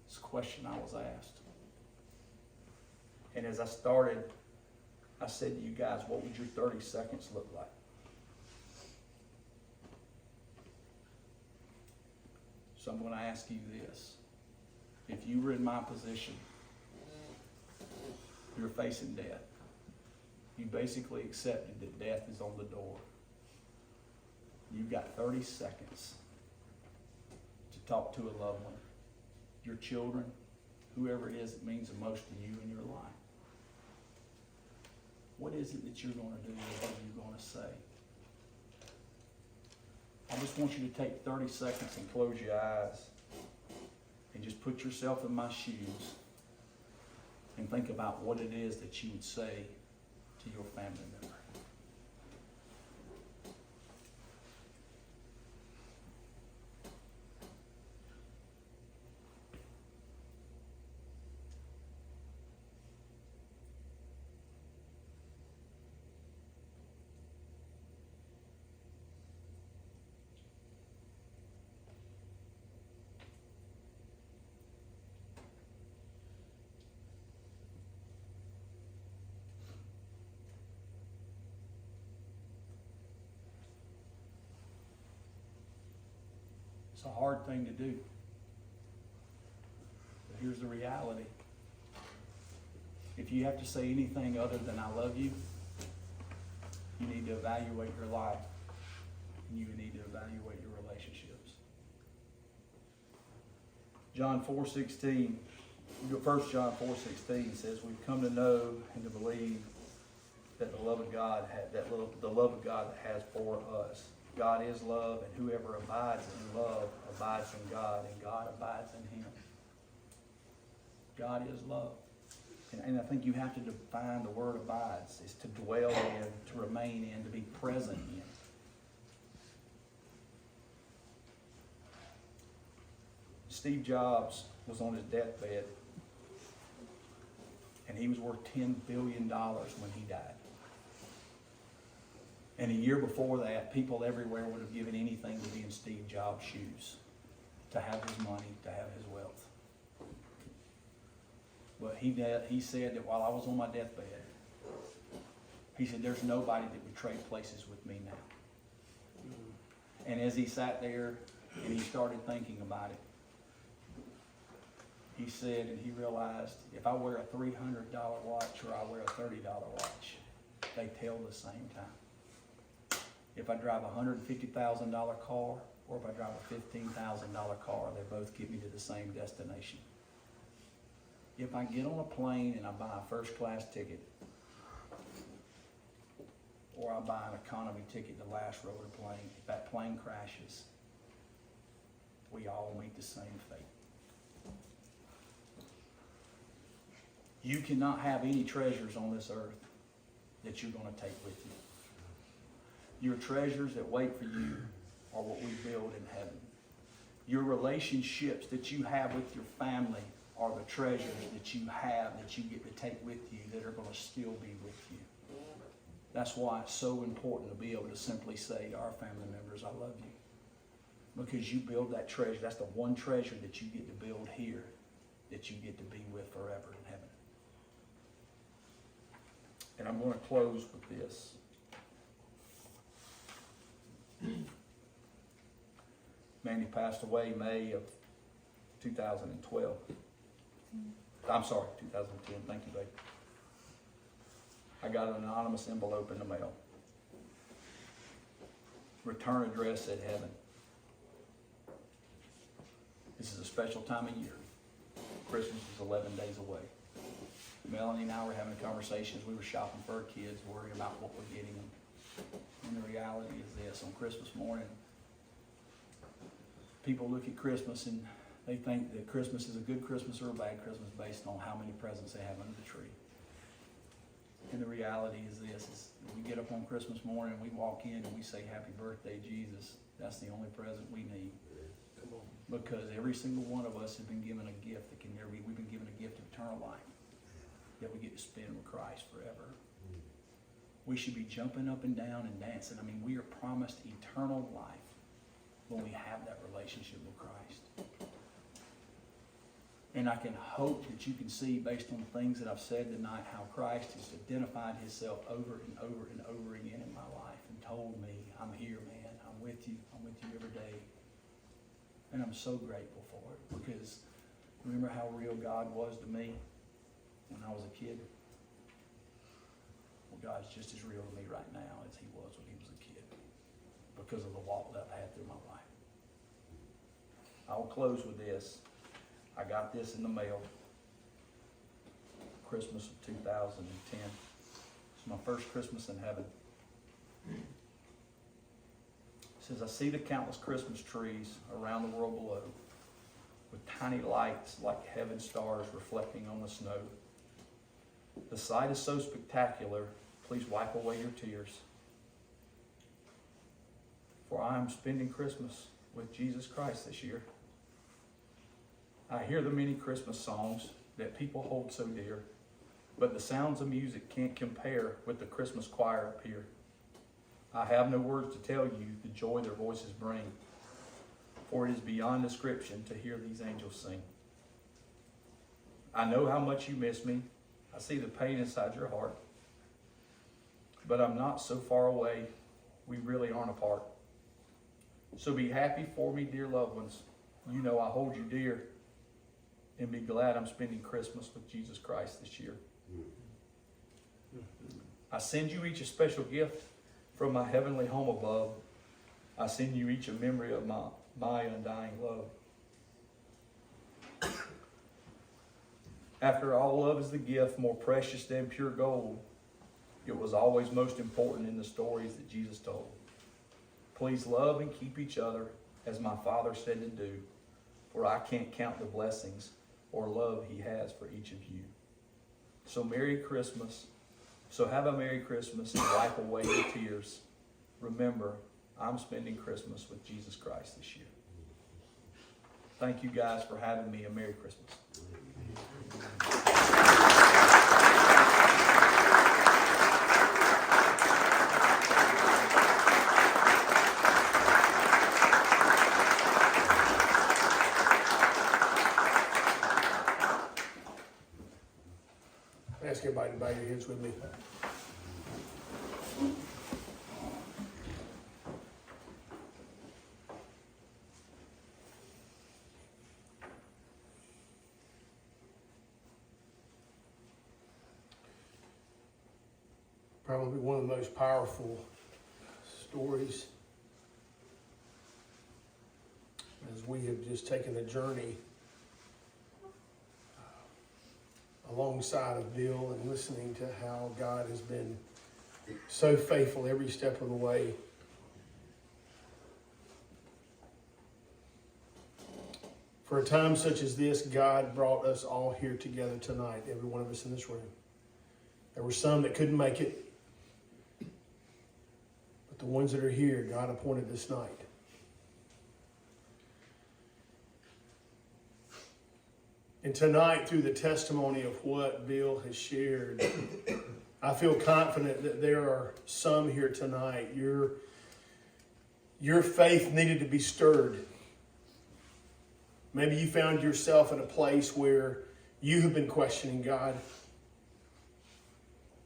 It's a question I was asked. And as I started, I said to you guys, what would your 30 seconds look like? So I'm going to ask you this. If you were in my position, you're facing death. You basically accepted that death is on the door. You've got 30 seconds to talk to a loved one, your children, whoever it is that means the most to you in your life. What is it that you're going to do, or what are you going to say? I just want you to take 30 seconds and close your eyes and just put yourself in my shoes and think about what it is that you would say to your family member. It's a hard thing to do. But here's the reality. If you have to say anything other than I love you, you need to evaluate your life. And you need to evaluate your relationships. John 4:16, 1 John 4:16 says, we've come to know and to believe that the love of God has for us. God is love, and whoever abides in love abides in God, and God abides in him. God is love. And I think you have to define the word abides. It's to dwell in, to remain in, to be present in. Steve Jobs was on his deathbed, and he was worth $10 billion when he died. And a year before that, people everywhere would have given anything to be in Steve Jobs' shoes, to have his money, to have his wealth. But he said that while I was on my deathbed, he said, there's nobody that would trade places with me now. And as he sat there and he started thinking about it, he said, and he realized, if I wear a $300 watch or I wear a $30 watch, they tell the same time. If I drive a $150,000 car or if I drive a $15,000 car, they both get me to the same destination. If I get on a plane and I buy a first class ticket, or I buy an economy ticket to last row of the plane, if that plane crashes, we all meet the same fate. You cannot have any treasures on this earth that you're going to take with you. Your treasures that wait for you are what we build in heaven. Your relationships that you have with your family are the treasures that you have that you get to take with you that are going to still be with you. That's why it's so important to be able to simply say to our family members, I love you. Because you build that treasure. That's the one treasure that you get to build here that you get to be with forever in heaven. And I'm going to close with this. Mandy passed away May of 2012. I'm sorry, 2010. Thank you, babe. I got an anonymous envelope in the mail. Return address said heaven. This is a special time of year. Christmas is 11 days away. Melanie and I were having conversations. We were shopping for our kids, worrying about what we're getting them. And the reality is this: on Christmas morning, people look at Christmas and they think that Christmas is a good Christmas or a bad Christmas based on how many presents they have under the tree. And the reality is this: is we get up on Christmas morning and we walk in and we say, "Happy birthday, Jesus." That's the only present we need. Because every single one of us has been given a gift that can never be. We've been given a gift of eternal life that we get to spend with Christ forever. We should be jumping up and down and dancing. I mean, we are promised eternal life when we have that relationship with Christ. And I can hope that you can see, based on the things that I've said tonight, how Christ has identified himself over and over and over again in my life and told me, "I'm here, man. I'm with you. I'm with you every day." And I'm so grateful for it, because remember how real God was to me when I was a kid? Well, God's just as real to me right now as he was when he was a kid, because of the walk that I've had through my life. I will close with this. I got this in the mail, Christmas of 2010. It's my first Christmas in heaven. It says, "I see the countless Christmas trees around the world below, with tiny lights like heaven stars reflecting on the snow. The sight is so spectacular, please wipe away your tears. For I am spending Christmas with Jesus Christ this year. I hear the many Christmas songs that people hold so dear, but the sounds of music can't compare with the Christmas choir up here. I have no words to tell you the joy their voices bring, for it is beyond description to hear these angels sing. I know how much you miss me. I see the pain inside your heart. But I'm not so far away. We really aren't apart. So be happy for me, dear loved ones. You know I hold you dear. And be glad I'm spending Christmas with Jesus Christ this year. I send you each a special gift from my heavenly home above. I send you each a memory of my undying love. After all, love is the gift more precious than pure gold. It was always most important in the stories that Jesus told. Please love and keep each other as my Father said to do, for I can't count the blessings or love he has for each of you. So Merry Christmas. So have a Merry Christmas and wipe away your tears. Remember, I'm spending Christmas with Jesus Christ this year. Thank you guys for having me. A Merry Christmas. Ask everybody to bow your heads with me. Probably one of the most powerful stories as we have just taken a journey alongside of Bill and listening to how God has been so faithful every step of the way. For a time such as this, God brought us all here together tonight, every one of us in this room. There were some that couldn't make it, but the ones that are here, God appointed this night. And tonight, through the testimony of what Bill has shared, I feel confident that there are some here tonight. Your faith needed to be stirred. Maybe you found yourself in a place where you have been questioning God.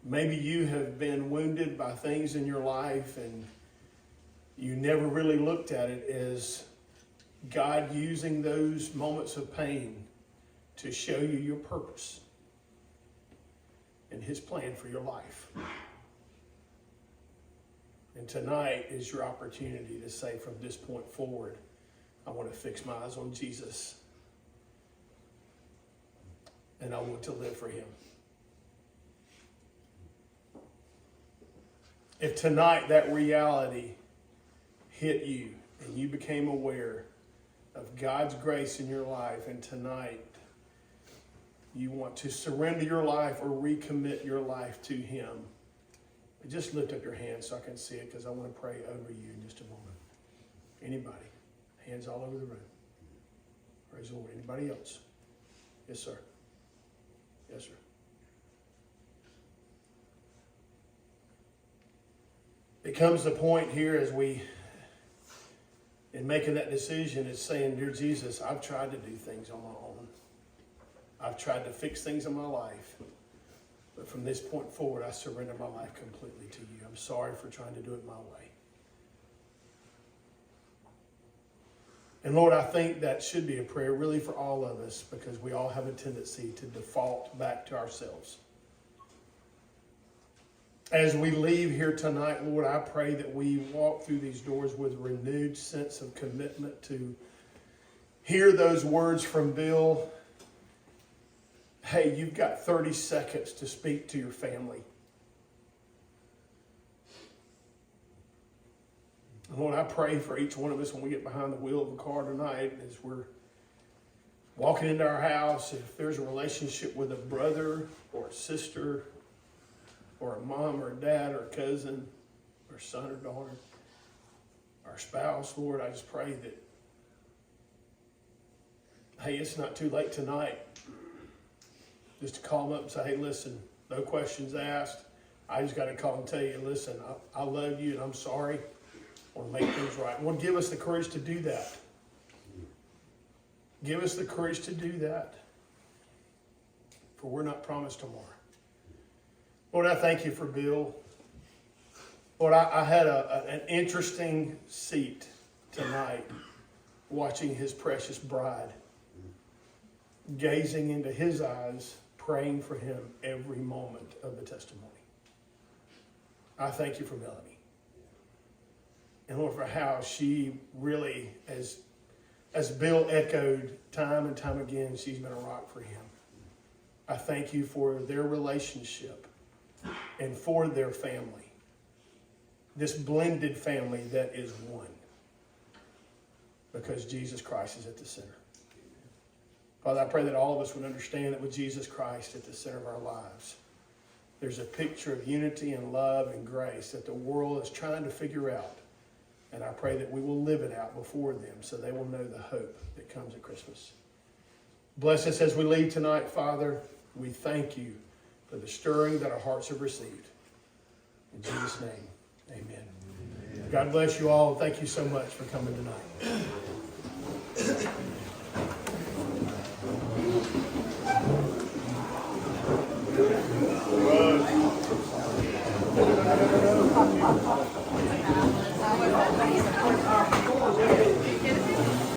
Maybe you have been wounded by things in your life and you never really looked at it as God using those moments of pain to show you your purpose and His plan for your life. And tonight is your opportunity to say, from this point forward, I want to fix my eyes on Jesus. And I want to live for Him. If tonight that reality hit you and you became aware of God's grace in your life, and tonight you want to surrender your life or recommit your life to Him, just lift up your hands so I can see it, because I want to pray over you in just a moment. Anybody? Hands all over the room. Praise the Lord. Anybody else? Yes, sir. Yes, sir. It comes to the point here as we, in making that decision, is saying, dear Jesus, I've tried to do things on my own. I've tried to fix things in my life. But from this point forward, I surrender my life completely to you. I'm sorry for trying to do it my way. And Lord, I think that should be a prayer really for all of us, because we all have a tendency to default back to ourselves. As we leave here tonight, Lord, I pray that we walk through these doors with a renewed sense of commitment to hear those words from Bill. Hey, you've got 30 seconds to speak to your family. Lord, I pray for each one of us when we get behind the wheel of a car tonight, as we're walking into our house, if there's a relationship with a brother or a sister or a mom or a dad or a cousin or son or daughter, our spouse, Lord, I just pray that, hey, it's not too late tonight just to call them up and say, hey, listen, no questions asked. I just got to call and tell you, listen, I love you and I'm sorry. I want to make things right. Lord, give us the courage to do that. Give us the courage to do that. For we're not promised tomorrow. Lord, I thank you for Bill. Lord, I had an interesting seat tonight watching his precious bride, gazing into his eyes, praying for him every moment of the testimony. I thank you for Melanie. And Lord, for how she really, as Bill echoed time and time again, she's been a rock for him. I thank you for their relationship and for their family. This blended family that is one. Because Jesus Christ is at the center. Father, I pray that all of us would understand that with Jesus Christ at the center of our lives, there's a picture of unity and love and grace that the world is trying to figure out. And I pray that we will live it out before them so they will know the hope that comes at Christmas. Bless us as we leave tonight, Father. We thank you for the stirring that our hearts have received. In Jesus' name, amen. Amen. God bless you all. Thank you so much for coming tonight.